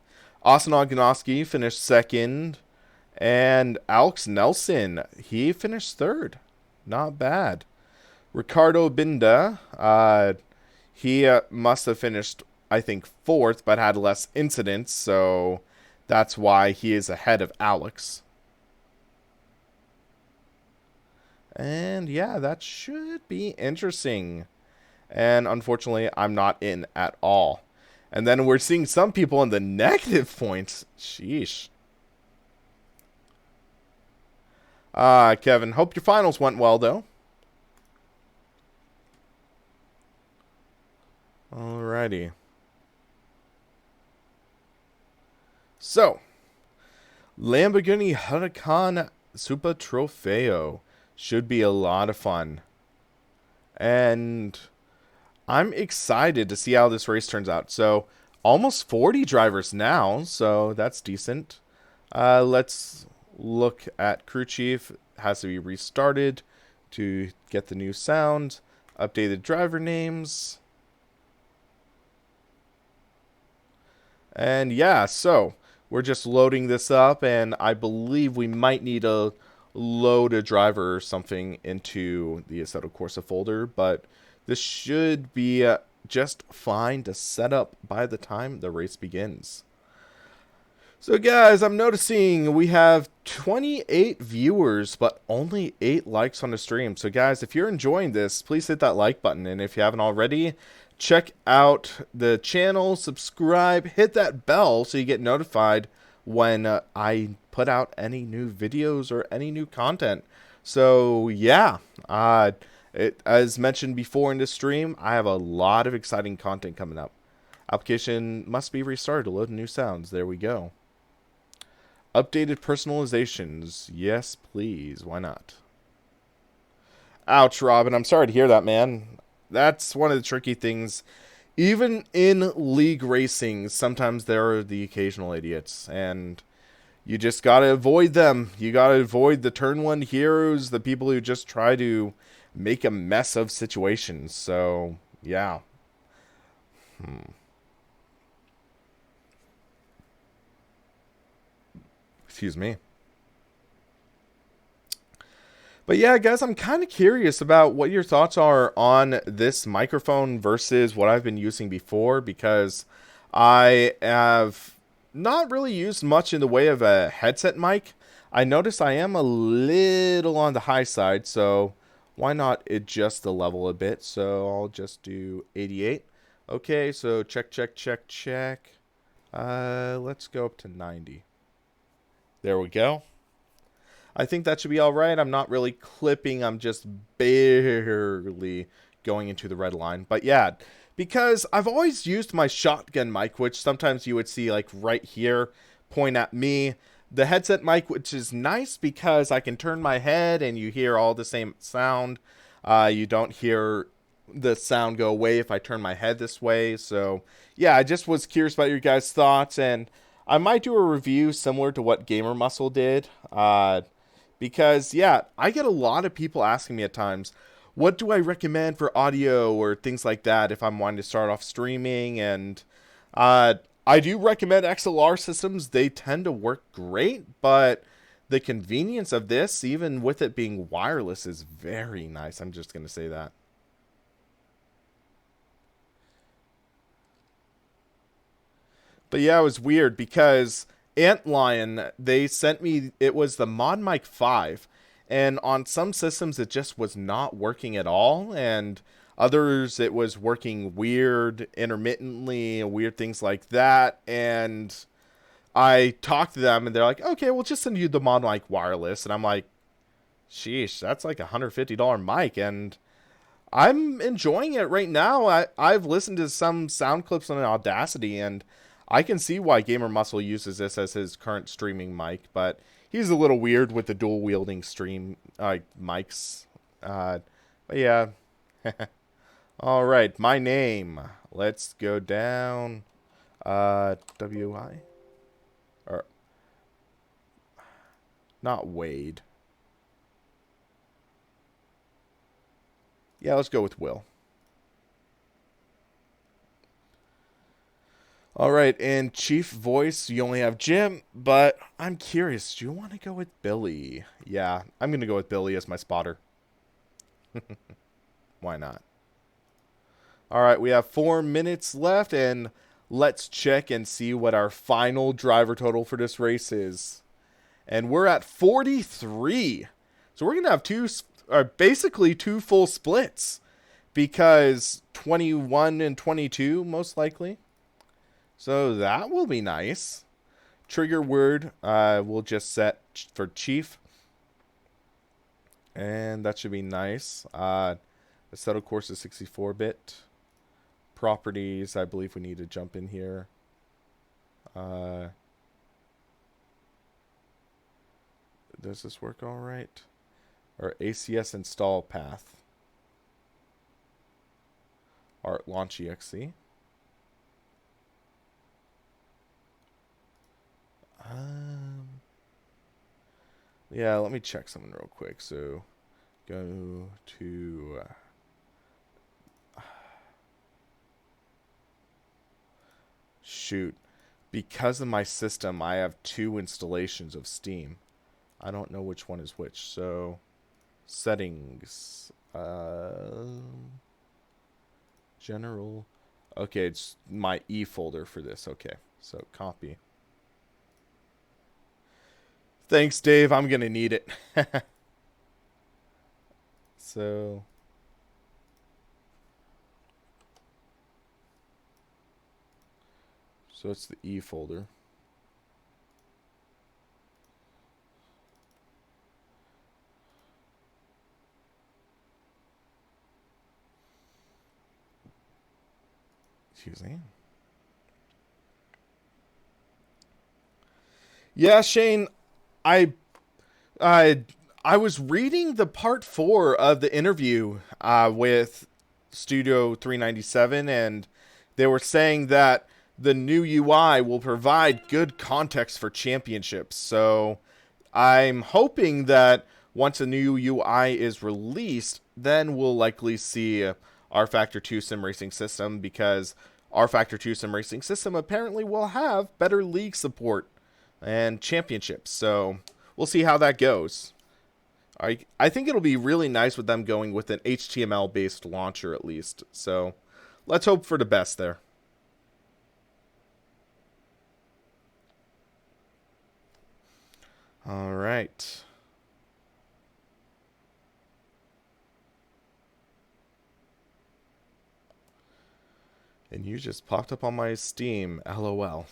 A: Austin Ognowski finished second. And Alex Nelson, he finished third. Not bad. Ricardo Binda, he must have finished, I think, fourth, but had less incidents, so that's why he is ahead of Alex. And yeah, that should be interesting. And unfortunately, I'm not in at all. And then we're seeing some people in the negative points. Sheesh. Kevin, hope your finals went well, though. Alrighty. So, Lamborghini Huracan Super Trofeo should be a lot of fun. And I'm excited to see how this race turns out. So, almost 40 drivers now, so that's decent. Let's look at crew chief. Has to be restarted to get the new sound. Updated driver names. And yeah, so we're just loading this up, and I believe we might need to load a driver or something into the Assetto Corsa folder, but this should be just fine to set up by the time the race begins. So guys, I'm noticing we have 28 viewers, but only 8 likes on the stream. So guys, if you're enjoying this, please hit that like button. And if you haven't already, check out the channel, subscribe, hit that bell so you get notified when I put out any new videos or any new content. So yeah, as mentioned before in this stream, I have a lot of exciting content coming up. Application must be restarted to load new sounds. There we go. Updated personalizations. Yes, please. Why not? Ouch, Robin. I'm sorry to hear that, man. That's one of the tricky things. Even in league racing, sometimes there are the occasional idiots, and you just gotta avoid them. You gotta avoid the turn one heroes, the people who just try to make a mess of situations. So, yeah. Excuse me. But yeah, guys, I'm kind of curious about what your thoughts are on this microphone versus what I've been using before, because I have not really used much in the way of a headset mic. I notice I am a little on the high side, so why not adjust the level a bit? So I'll just do 88. Okay, so check, check, check, check. Let's go up to 90. There we go. I think that should be all right. I'm not really clipping. I'm just barely going into the red line. But yeah, because I've always used my shotgun mic, which sometimes you would see like right here, point at me. The headset mic, which is nice because I can turn my head and you hear all the same sound. You don't hear the sound go away if I turn my head this way. So yeah, I just was curious about your guys' thoughts, and I might do a review similar to what Gamer Muscle did. Because yeah, I get a lot of people asking me at times, what do I recommend for audio or things like that if I'm wanting to start off streaming? And uh, I do recommend XLR systems. They tend to work great, but the convenience of this, even with it being wireless, is very nice. I'm just going to say that. But yeah, it was weird because Antlion, they sent me, it was the Mod Mic 5. And on some systems, it just was not working at all. And others, it was working weird, intermittently, weird things like that. And I talked to them, and they're like, okay, we'll just send you the Mod Mic Wireless. And I'm like, sheesh, that's like a $150 mic. And I'm enjoying it right now. I've listened to some sound clips on Audacity, and I can see why Gamer Muscle uses this as his current streaming mic, but he's a little weird with the dual wielding stream mics. But yeah. All right, my name. Let's go down. WI? Or, not Wade. Yeah, let's go with Will. All right, and chief voice, you only have Jim, but I'm curious, do you want to go with Billy? Yeah, I'm going to go with Billy as my spotter. Why not? All right, we have 4 minutes left, and let's check and see what our final driver total for this race is. And we're at 43. So we're going to have basically two full splits, because 21 and 22 most likely. So that will be nice. Trigger word we'll just set for chief. And that should be nice. The settle course is 64-bit. Properties, I believe we need to jump in here. Does this work all right? Or ACS install path. Art launch exe. Yeah, let me check something real quick. So, go to shoot. Because of my system, I have 2 installations of Steam. I don't know which one is which. So, settings, general. Okay, it's my E folder for this. Okay, so copy. Thanks, Dave. I'm gonna need it. So, it's the E folder. Excuse me. Yeah, Shane, I I I was reading the part 4 of the interview with Studio 397, and they were saying that the new UI will provide good context for championships. So I'm hoping that once a new UI is released, then we'll likely see R Factor 2 sim racing system, because R Factor 2 sim racing system apparently will have better league support and championships. So we'll see how that goes. I think it'll be really nice with them going with an HTML based launcher at least. So let's hope for the best there. All right. And you just popped up on my Steam. LOL.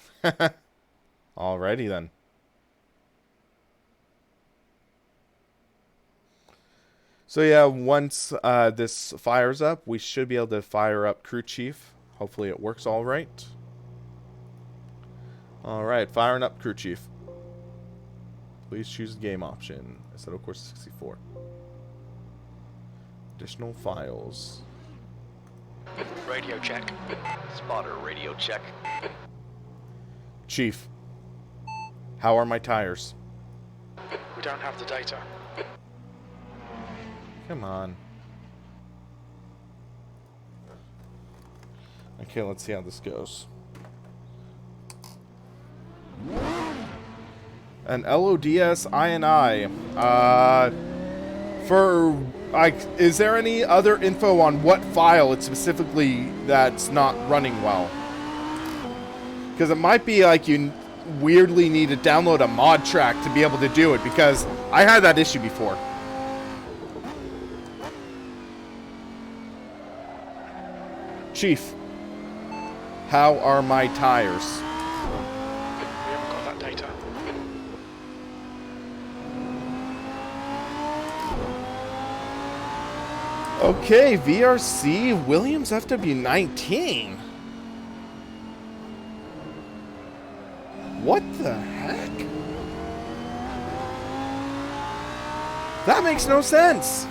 A: Alrighty then. So yeah, once this fires up, we should be able to fire up Crew Chief. Hopefully it works all right. All right, firing up Crew Chief. Please choose the game option. I said, of course, 64. Additional files.
B: Radio check. Spotter radio check.
A: Chief, how are my tires?
B: We don't have the data.
A: Come on. Okay, let's see how this goes. An LODS INI. Is there any other info on what file it's specifically that's not running well? Because it might be like you weirdly need to download a mod track to be able to do it, because I had that issue before. Chief, how are my tires?
B: We haven't got that data.
A: Okay, VRC Williams FW19. What the heck? That makes no sense.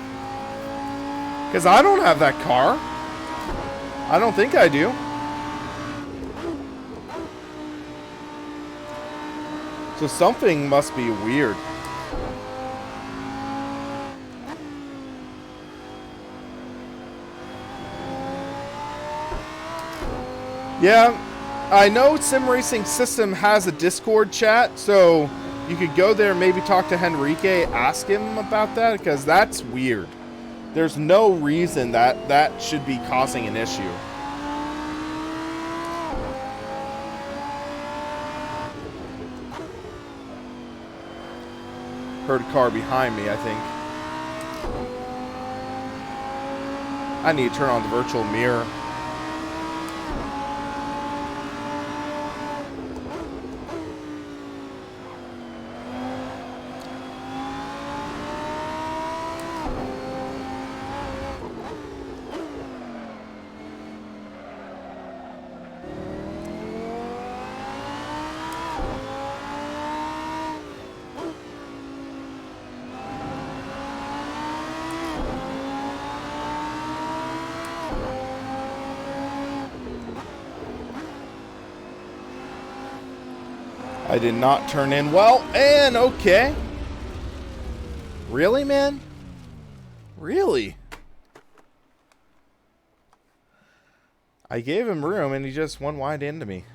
A: Because I don't have that car. I don't think I do. So something must be weird. Yeah, I know Sim Racing System has a Discord chat, so you could go there and maybe talk to Henrique, ask him about that, because that's weird. There's no reason that should be causing an issue. Heard a car behind me, I think. I need to turn on the virtual mirror. I did not turn in well, and okay. Really, man? Really? I gave him room, and he just went wide into me.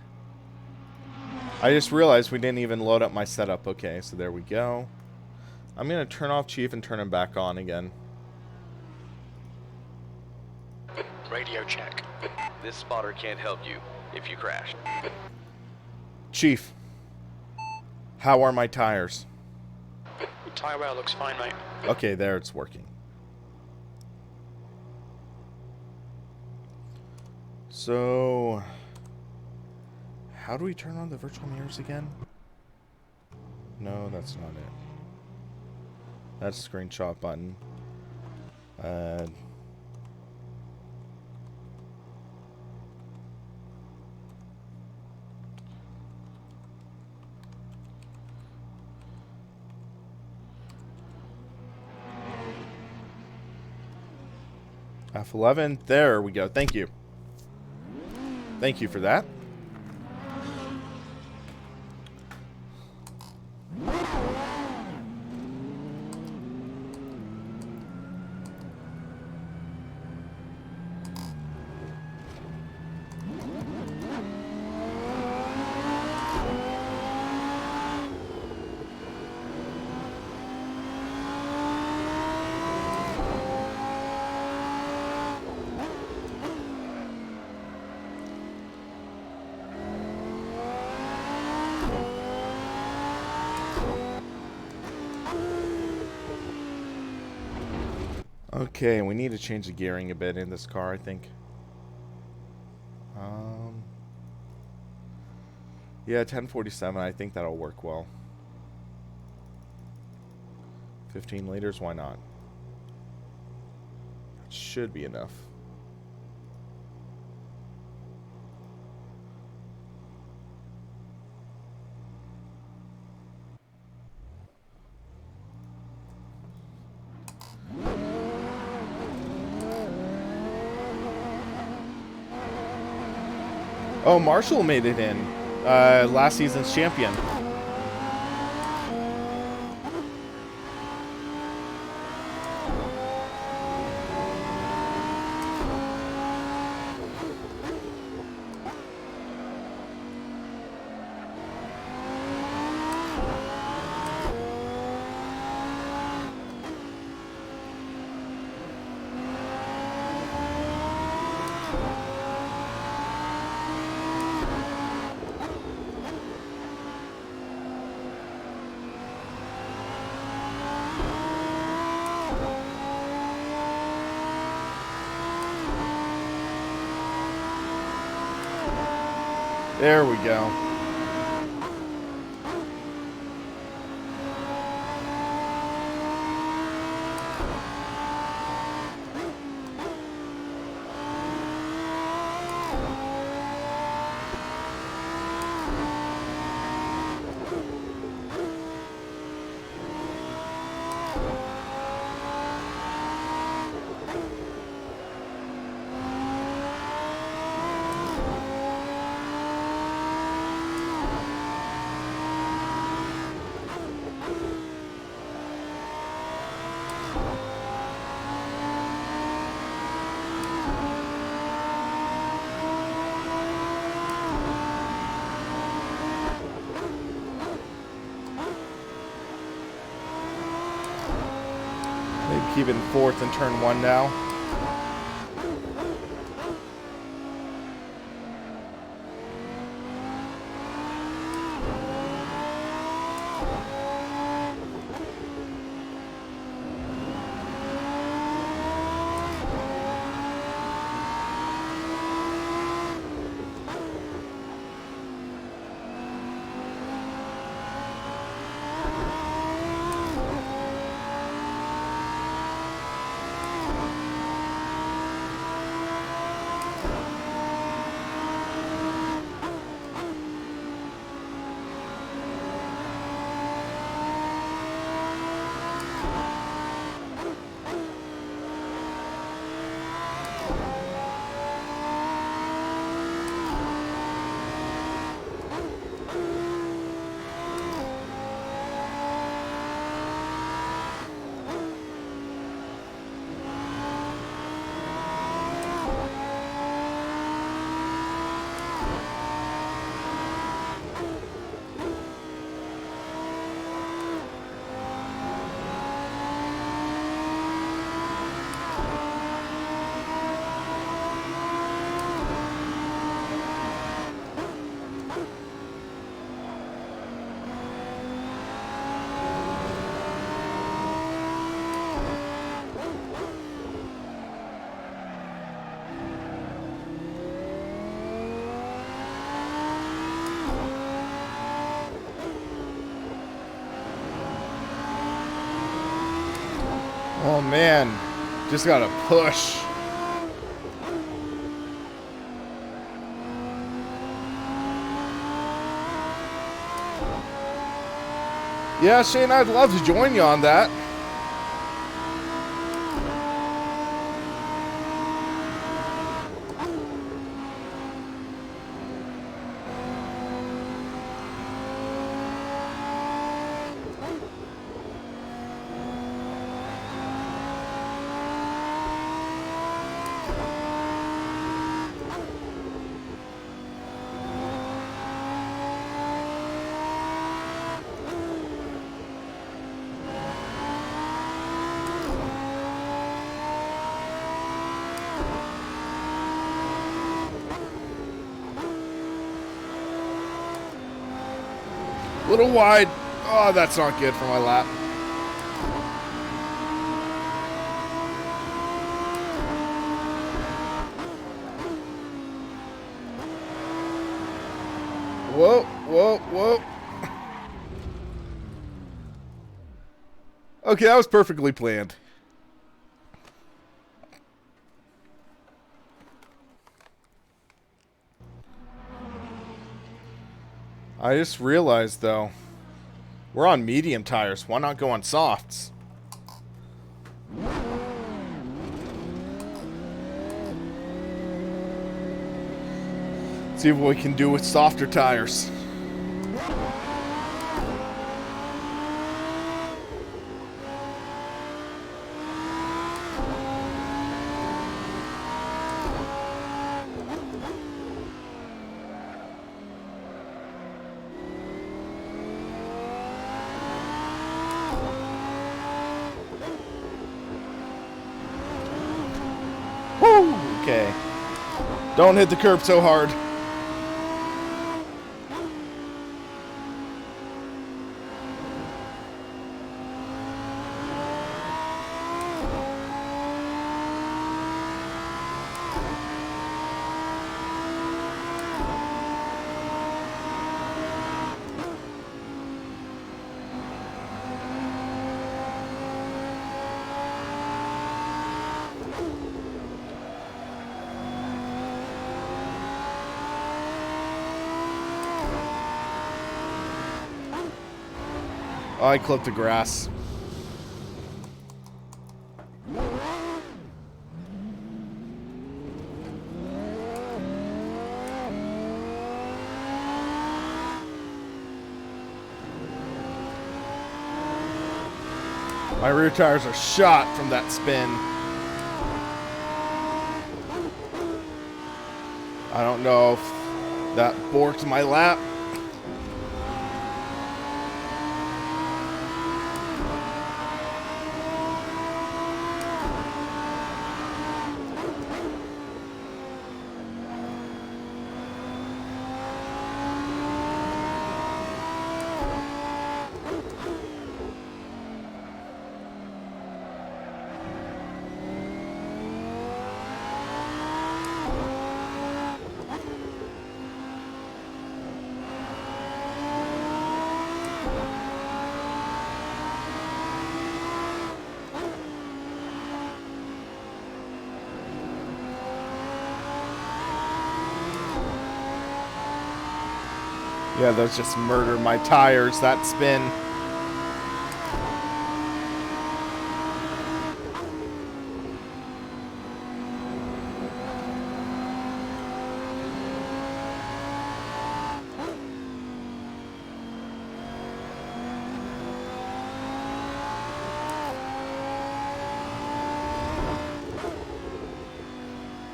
A: I just realized we didn't even load up my setup. Okay, so there we go. I'm going to turn off Chief and turn him back on again.
B: Radio check.
C: This spotter can't help you if you crash.
A: Chief, how are my tires?
B: Tire wear looks fine, mate.
A: Okay, there, it's working. So, how do we turn on the virtual mirrors again? No, that's not it. That's screenshot button. F11. There we go. Thank you. Thank you for that. Okay, we need to change the gearing a bit in this car, I think. Yeah, 1047, I think that'll work well. 15 liters, why not? That should be enough. Oh, Marshall made it in. Last season's champion. There we go. Maybe keep it in fourth and turn one now. Oh man, just gotta push. Yeah, Shane, I'd love to join you on that. A little wide. Oh, that's not good for my lap. Whoa, whoa, whoa. Okay, that was perfectly planned. I just realized, though, we're on medium tires. Why not go on softs? See what we can do with softer tires. Woo! Okay. Don't hit the curb so hard. Oh, I clipped the grass. My rear tires are shot from that spin. I don't know if that borked my lap. Yeah, those just murdered my tires, that spin.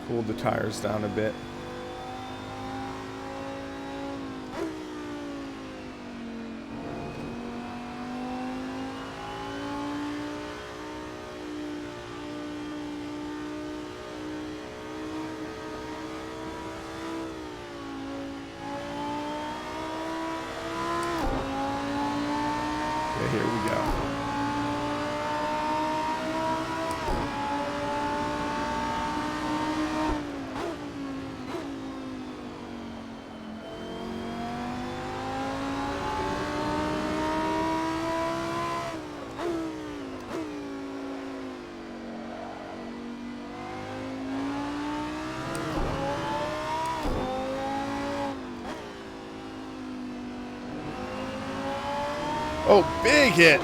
A: Cooled the tires down a bit. Okay, here we go. Oh, big hit!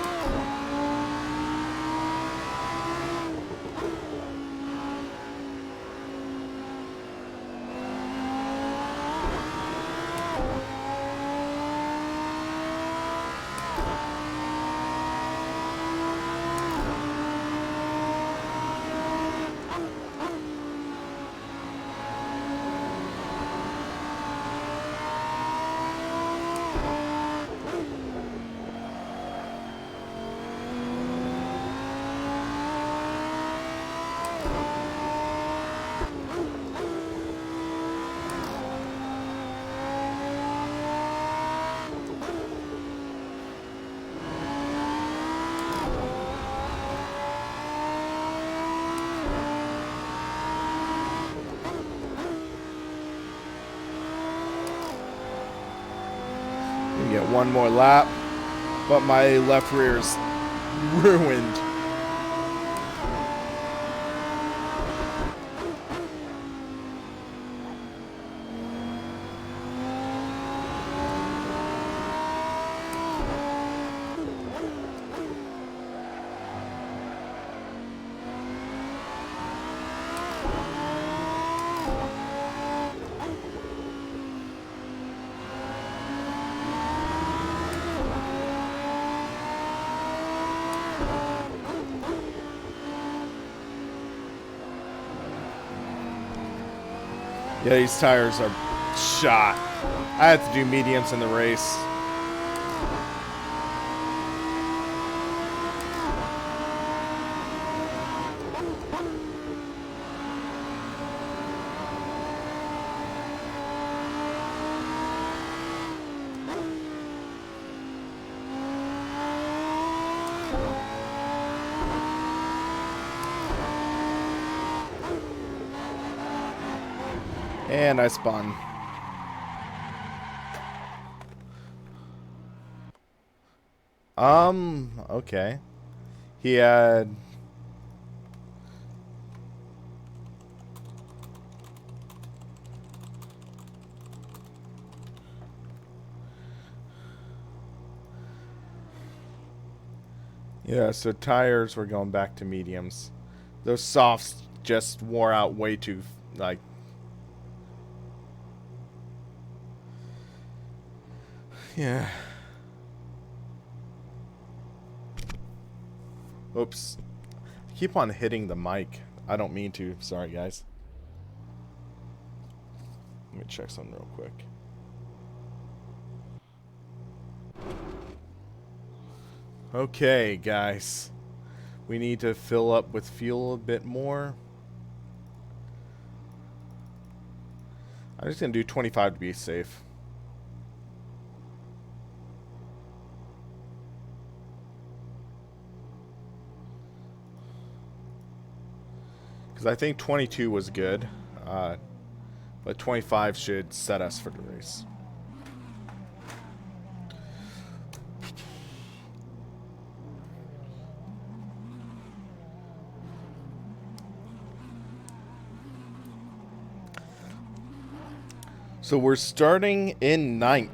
A: We get one more lap, but my left rear's ruined. Yeah, these tires are shot. I had to do mediums in the race. And I spun. Okay. He had... Yeah, so tires were going back to mediums. Those softs just wore out way too, like... Yeah. Oops. I keep on hitting the mic. I don't mean to. Sorry, guys. Let me check something real quick. Okay, guys. We need to fill up with fuel a bit more. I'm just going to do 25 to be safe. Because I think 22 was good, but 25 should set us for the race. So we're starting in 9th.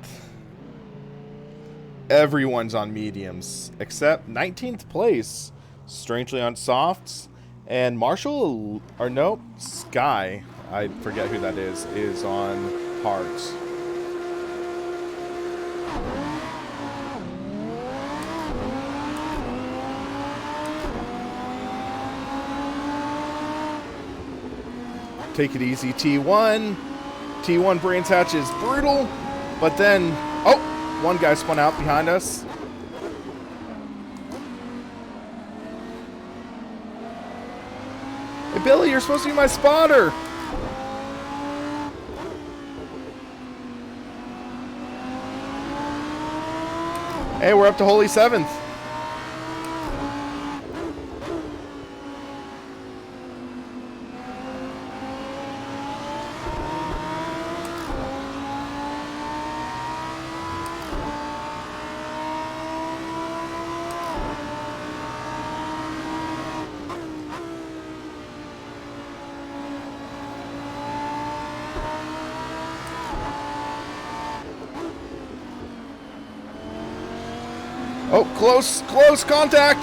A: Everyone's on mediums, except 19th place, strangely on softs. And Marshall, or no, Sky, I forget who that is on hards. Take it easy, T1. T1 Brains Hatch is brutal, but then, oh, one guy spun out behind us. Hey, Billy, you're supposed to be my spotter. Hey, we're up to Holy Seventh. Oh, close contact.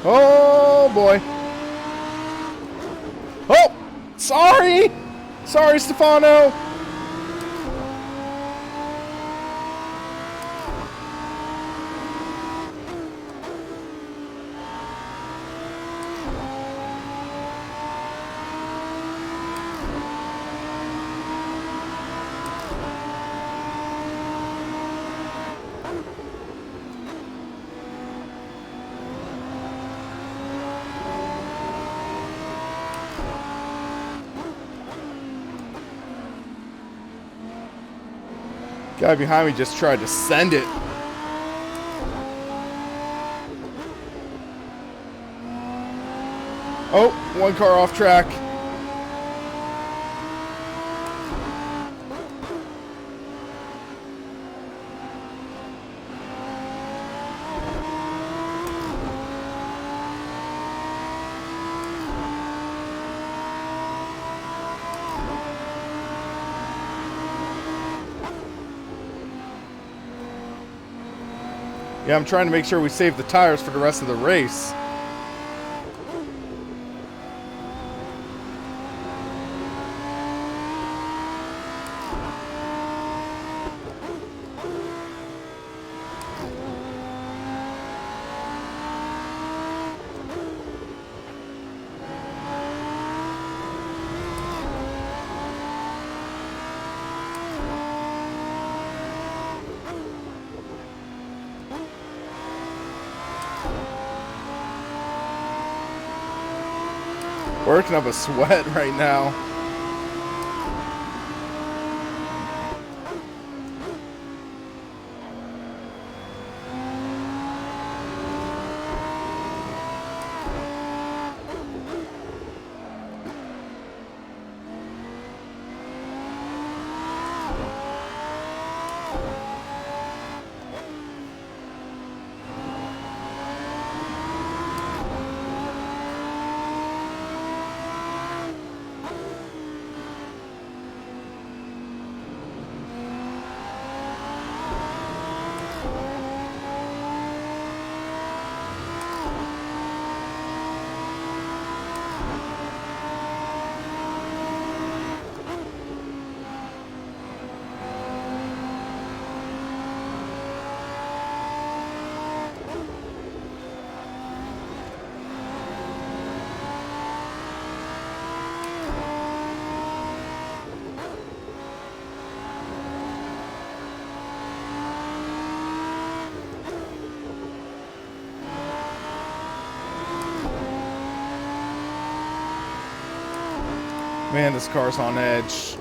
A: Oh, boy. Oh, sorry. Sorry, Stefano. Guy behind me just tried to send it. Oh, one car off track. Yeah, I'm trying to make sure we save the tires for the rest of the race. Working up a sweat right now. Man, this car's on edge.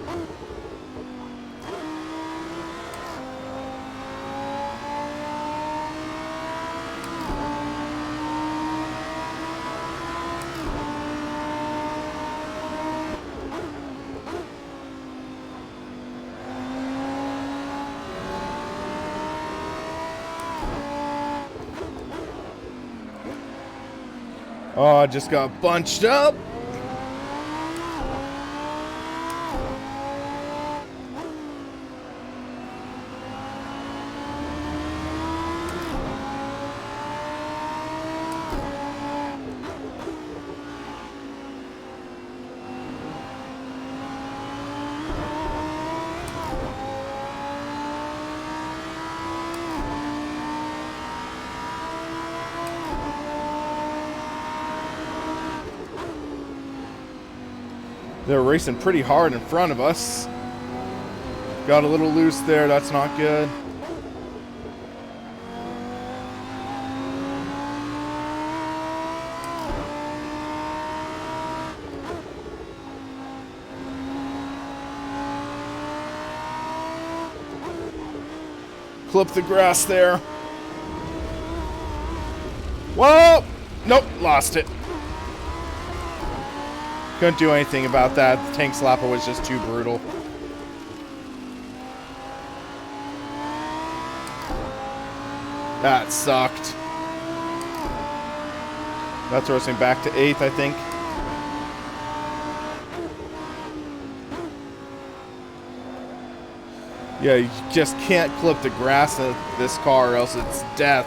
A: Oh, I just got bunched up. They're racing pretty hard in front of us. Got a little loose there. That's not good. Clip the grass there. Whoa! Nope, lost it. Couldn't do anything about that. The tank slapper was just too brutal. That sucked. That throws me back to 8th, I think. Yeah, you just can't clip the grass in this car or else it's death.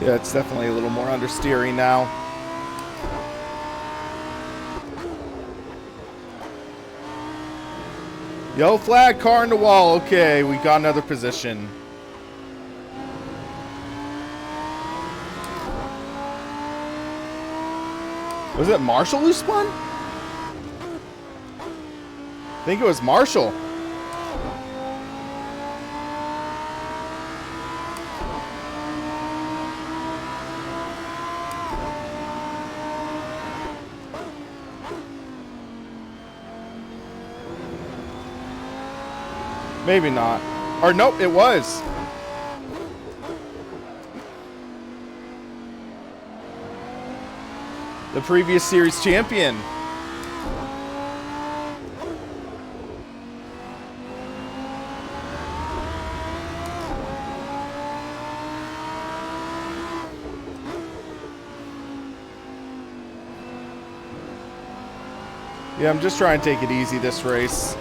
A: Yeah, it's definitely a little more understeering now. Yellow flag, car in the wall. Okay, we got another position. Was it Marshall who spun? I think it was Marshall. Maybe not. Or nope, it was. The previous series champion. Yeah, I'm just trying to take it easy this race.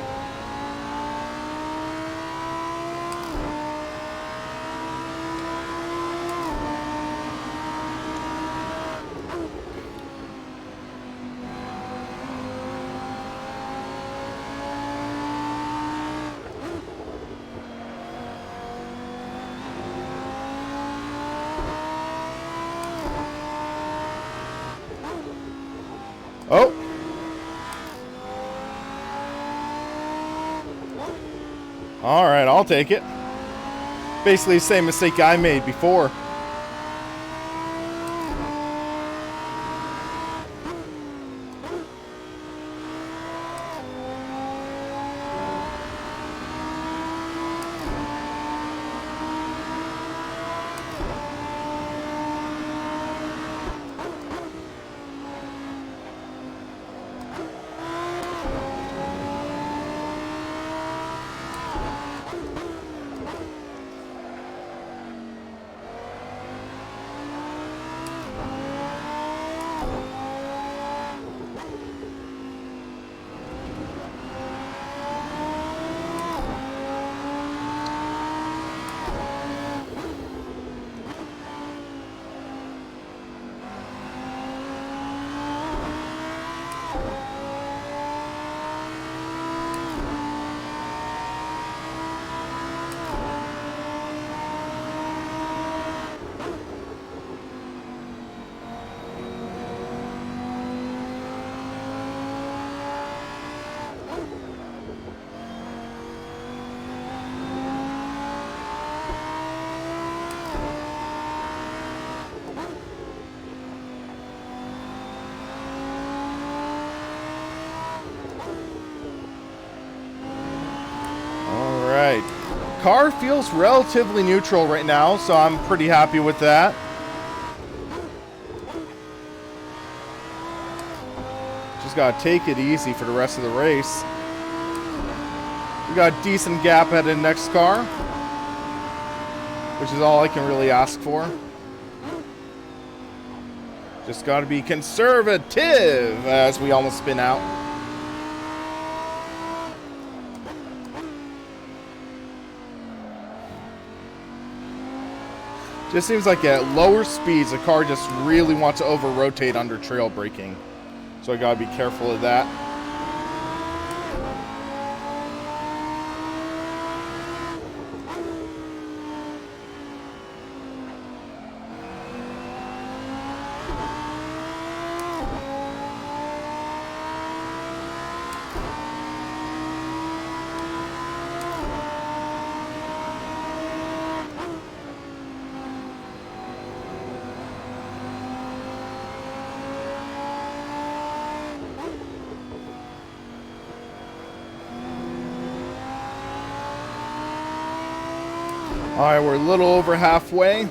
A: Oh! Alright, I'll take it. Basically the same mistake I made before. Alright. Car feels relatively neutral right now, so I'm pretty happy with that. Just gotta take it easy for the rest of the race. We got a decent gap ahead of the next car, which is all I can really ask for. Just gotta be conservative as we almost spin out. Just seems like at lower speeds, the car just really wants to over-rotate under trail braking. So I gotta be careful of that. Alright, we're a little over halfway.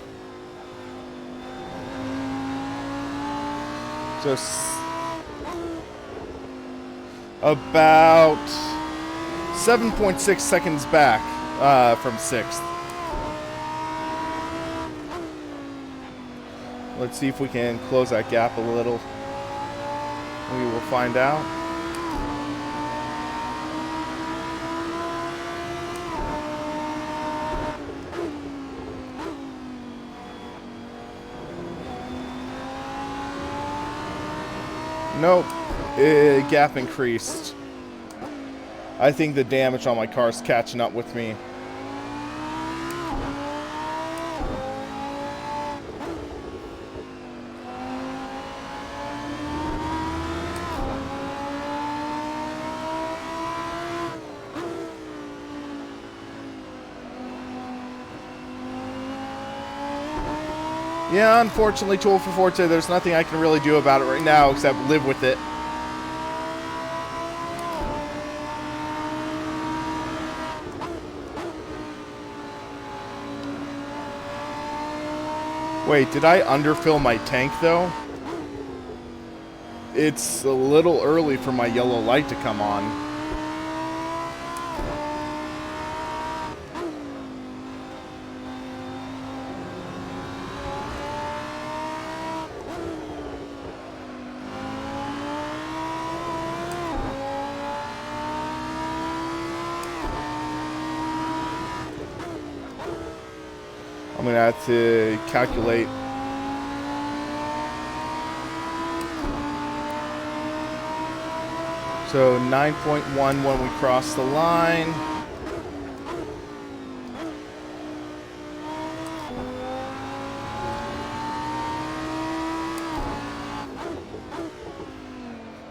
A: Just about 7.6 seconds back from 6th. Let's see if we can close that gap a little. We will find out. Nope, gap increased. I think the damage on my car is catching up with me. Yeah, unfortunately, Tool for Forte, there's nothing I can really do about it right now except live with it. Wait, did I underfill my tank, though? It's a little early for my yellow light to come on. I'm gonna have to calculate. So 9.1 when we cross the line.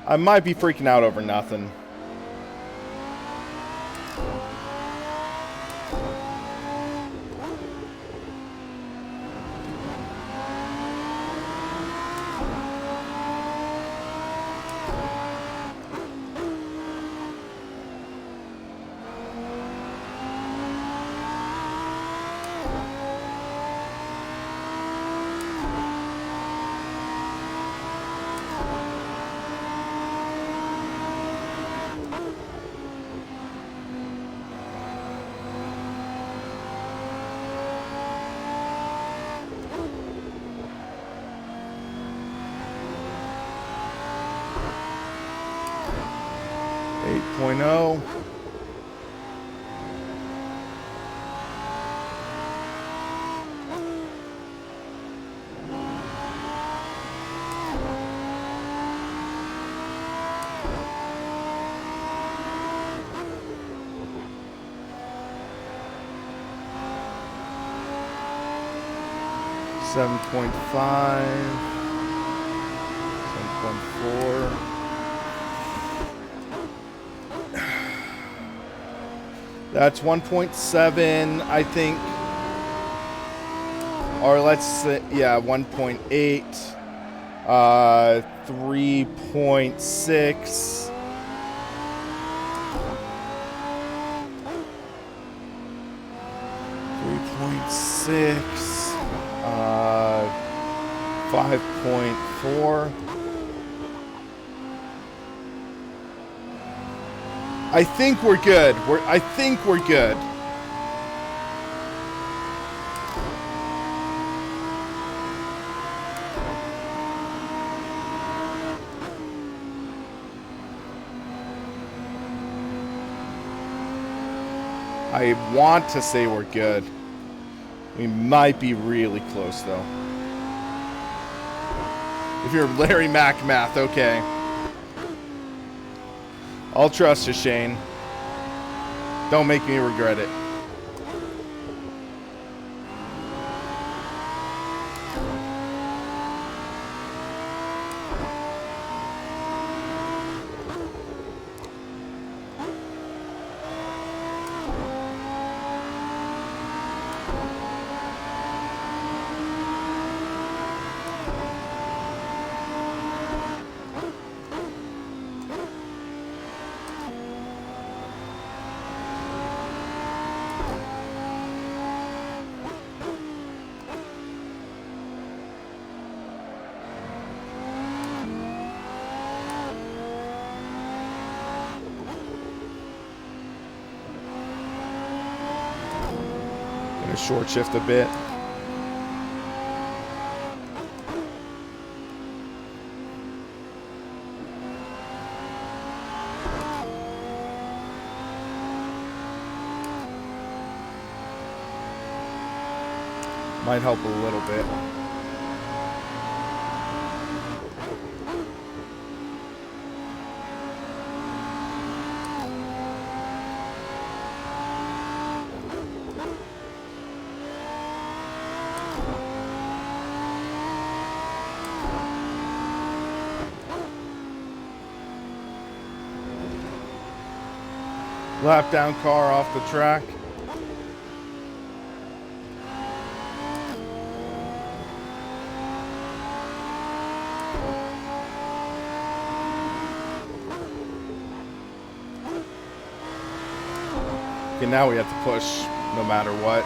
A: I might be freaking out over nothing. .0. Seven 7.4. That's 1.7, I think. Or let's say, yeah, 1.8. 3.6. 3.6. 5.4. I think we're good. I think we're good. I want to say we're good. We might be really close, though. If you're Larry Mac math, okay. I'll trust you, Shane. Don't make me regret it. Short shift a bit. Might help a little bit. Lap down car off the track. Okay, now we have to push no matter what.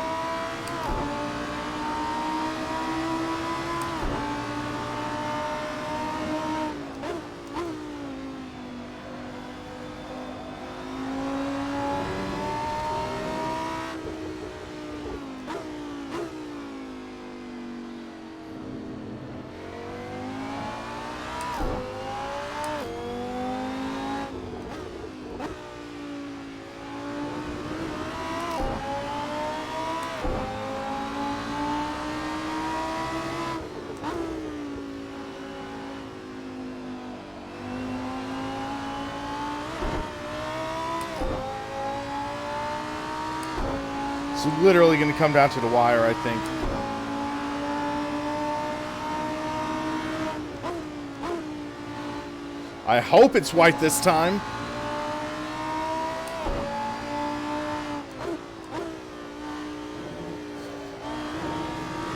A: It's literally going to come down to the wire, I think. I hope it's white this time.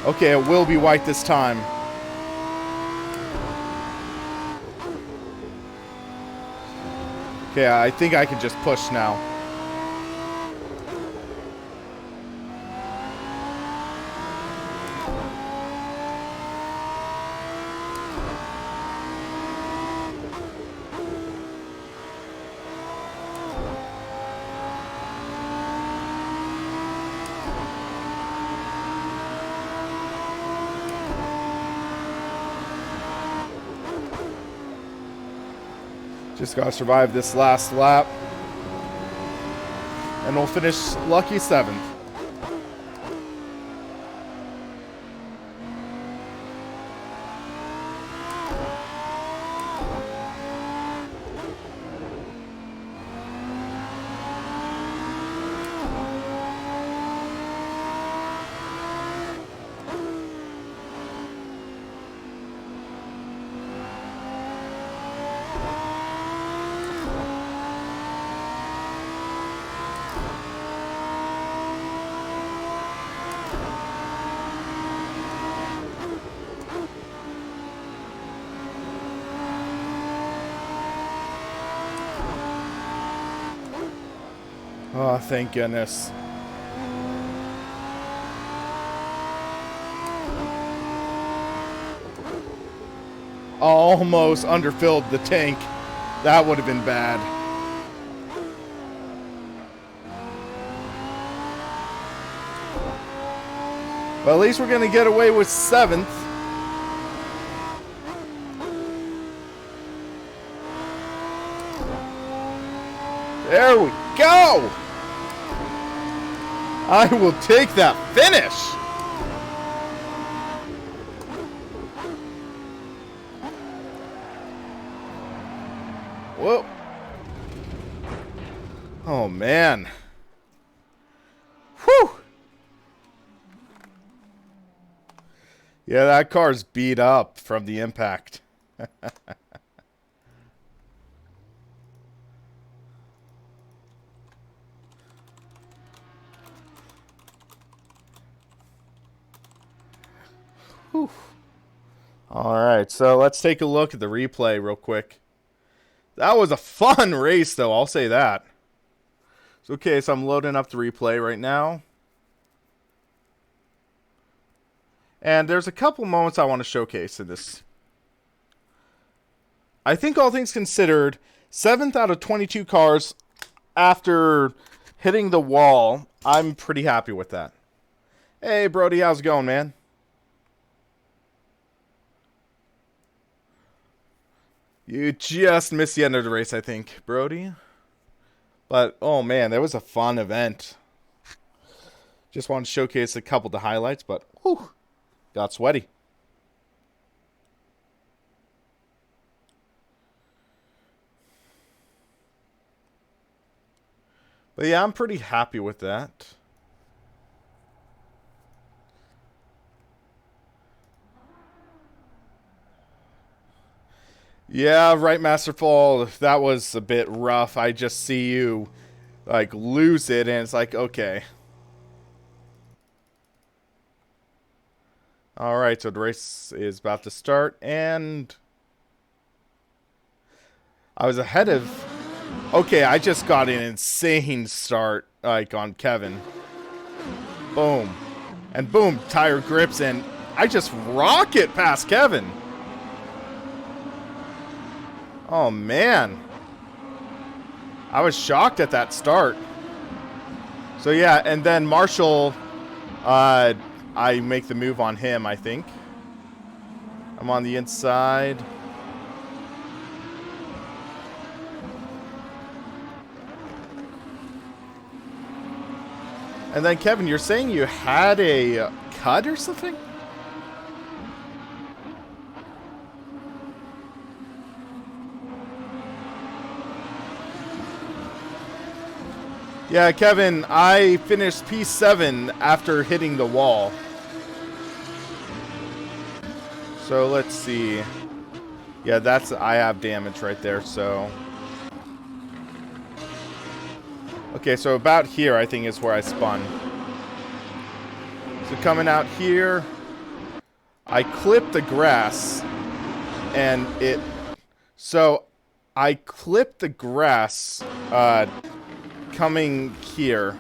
A: Okay, it will be white this time. Okay, I think I can just push now. Just gotta survive this last lap. And we'll finish lucky 7th. Oh, thank goodness. Almost underfilled the tank. That would have been bad. But at least we're going to get away with 7th. There we go! I will take that finish! Whoa. Oh, man. Whew! Yeah, that car's beat up from the impact. Whew. All right, so let's take a look at the replay real quick. That was a fun race, though, I'll say that. So, okay, so I'm loading up the replay right now. And there's a couple moments I want to showcase in this. I think all things considered, 7th out of 22 cars after hitting the wall, I'm pretty happy with that. Hey, Brody, how's it going, man? You just missed the end of the race, I think, Brody. But, oh man, that was a fun event. Just wanted to showcase a couple of the highlights, but, whew, got sweaty. But yeah, I'm pretty happy with that. Yeah, right, Masterful. That was a bit rough. I just see you, like, lose it, and it's like, okay. Alright, so the race is about to start, and I was ahead of... Okay, I just got an insane start, like, on Kevin. Boom. And boom, tire grips, and I just rocket past Kevin. Oh, man. I was shocked at that start. So, yeah, and then Marshall, I make the move on him, I think. I'm on the inside. And then, Kevin, you're saying you had a cut or something? Yeah, Kevin, I finished P7 after hitting the wall. So let's see. Yeah, I have damage right there, so. Okay, so about here I think is where I spun. So coming out here, I clipped the grass and so I clipped the grass coming here.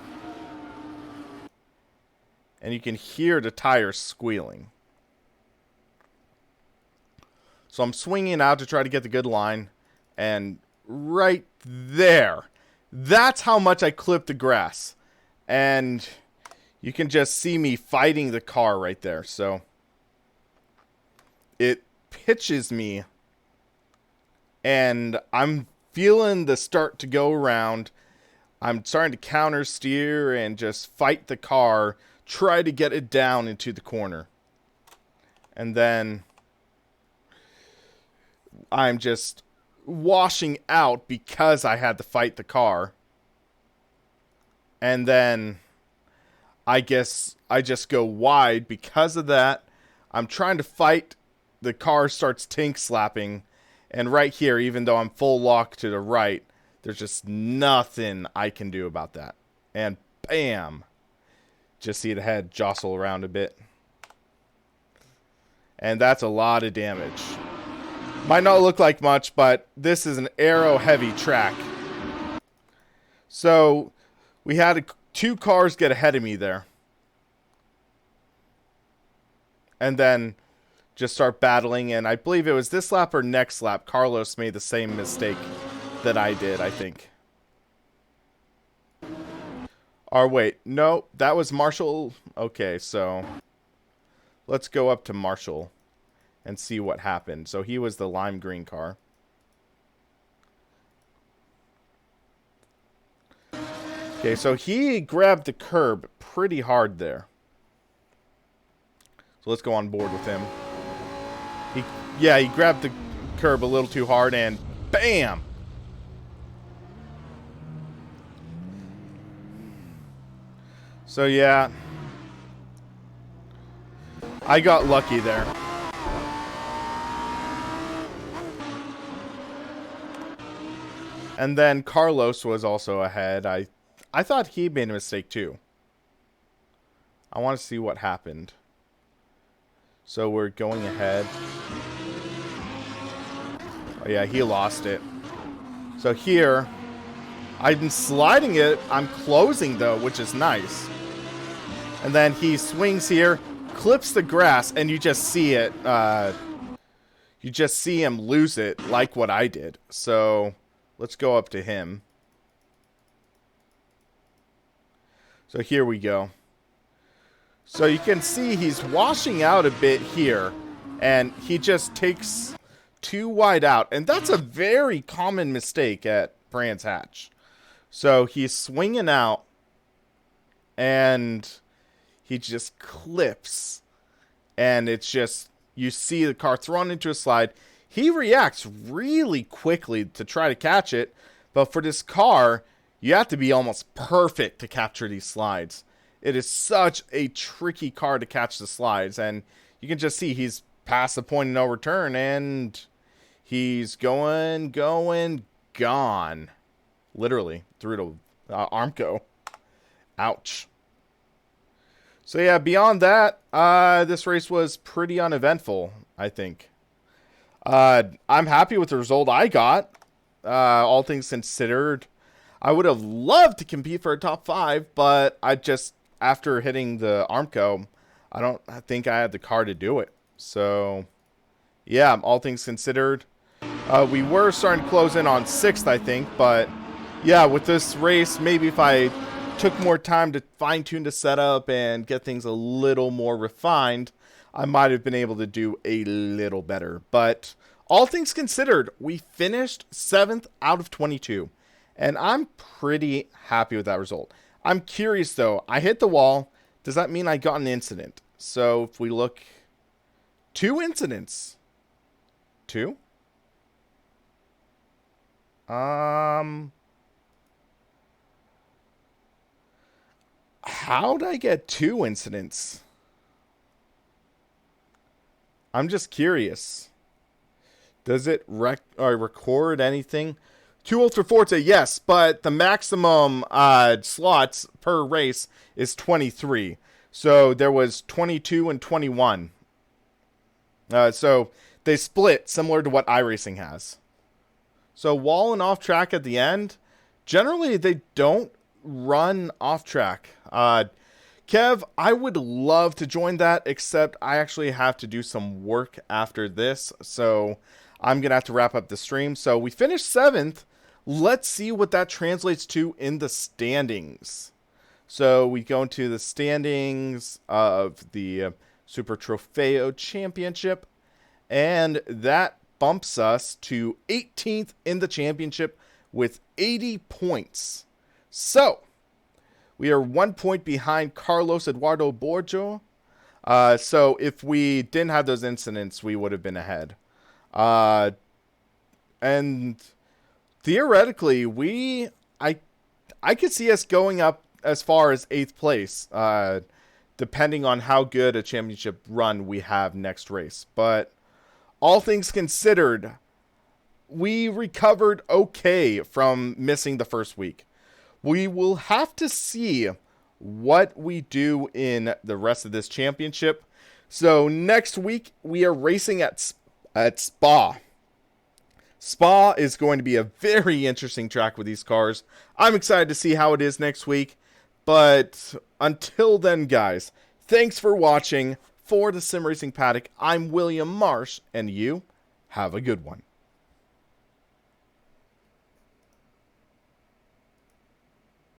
A: And you can hear the tires squealing. So I'm swinging out to try to get the good line. And right there, that's how much I clipped the grass. And you can just see me fighting the car right there. So it pitches me. And I'm feeling the start to go around. I'm starting to counter steer and just fight the car. Try to get it down into the corner. And then I'm just washing out because I had to fight the car. And then I guess I just go wide because of that. I'm trying to fight. The car starts tank slapping. And right here, even though I'm full lock to the right, there's just nothing I can do about that. And bam. Just see the head jostle around a bit. And that's a lot of damage. Might not look like much, but this is an aero-heavy track. So, we had two cars get ahead of me there. And then just start battling. And I believe it was this lap or next lap, Carlos made the same mistake that I did, I think. Or wait, no, that was Marshall. Okay, so let's go up to Marshall and see what happened. So he was the lime green car. Okay, so he grabbed the curb pretty hard there. So let's go on board with him. He grabbed the curb a little too hard and bam! So yeah, I got lucky there. And then Carlos was also ahead. I thought he made a mistake too. I want to see what happened. So we're going ahead. Oh yeah, he lost it. So here, I've been sliding it. I'm closing though, which is nice. And then he swings here, clips the grass, and you just see it. You just see him lose it like what I did. So let's go up to him. So here we go. So you can see he's washing out a bit here. And he just takes too wide out. And that's a very common mistake at Brands Hatch. So he's swinging out. And he just clips. And it's just, you see the car thrown into a slide. He reacts really quickly to try to catch it. But for this car, you have to be almost perfect to capture these slides. It is such a tricky car to catch the slides. And you can just see he's past the point of no return. And he's going, gone. Literally, through the Armco. Ouch. So yeah, beyond that, this race was pretty uneventful, I think. I'm happy with the result I got. All things considered, I would have loved to compete for a top 5, but I just, after hitting the Armco, I think I had the car to do it. So, yeah, all things considered, we were starting to close in on 6th, I think, but yeah, with this race, maybe if I took more time to fine-tune the setup and get things a little more refined, I might have been able to do a little better. But all things considered, we finished 7th out of 22. And I'm pretty happy with that result. I'm curious, though. I hit the wall. Does that mean I got an incident? So if we look... 2 incidents. 2? How'd I get 2 incidents? I'm just curious. Does it record anything? 2 Ultra Forte, yes, but the maximum slots per race is 23. So there was 22 and 21. So they split, similar to what iRacing has. So wall and off track at the end, generally they don't run off track. Kev, I would love to join that, except I actually have to do some work after this. So I'm going to have to wrap up the stream. So we finished 7th. Let's see what that translates to in the standings. So we go into the standings of the Super Trofeo Championship, and that bumps us to 18th in the championship with 80 points. So we are 1 point behind Carlos Eduardo Borjo. So if we didn't have those incidents, we would have been ahead. And theoretically, I could see us going up as far as 8th place, depending on how good a championship run we have next race. But all things considered, we recovered okay from missing the first week. We will have to see what we do in the rest of this championship. So next week, we are racing at Spa. Spa is going to be a very interesting track with these cars. I'm excited to see how it is next week. But until then, guys, thanks for watching. For the Sim Racing Paddock, I'm William Marsh, and you have a good one.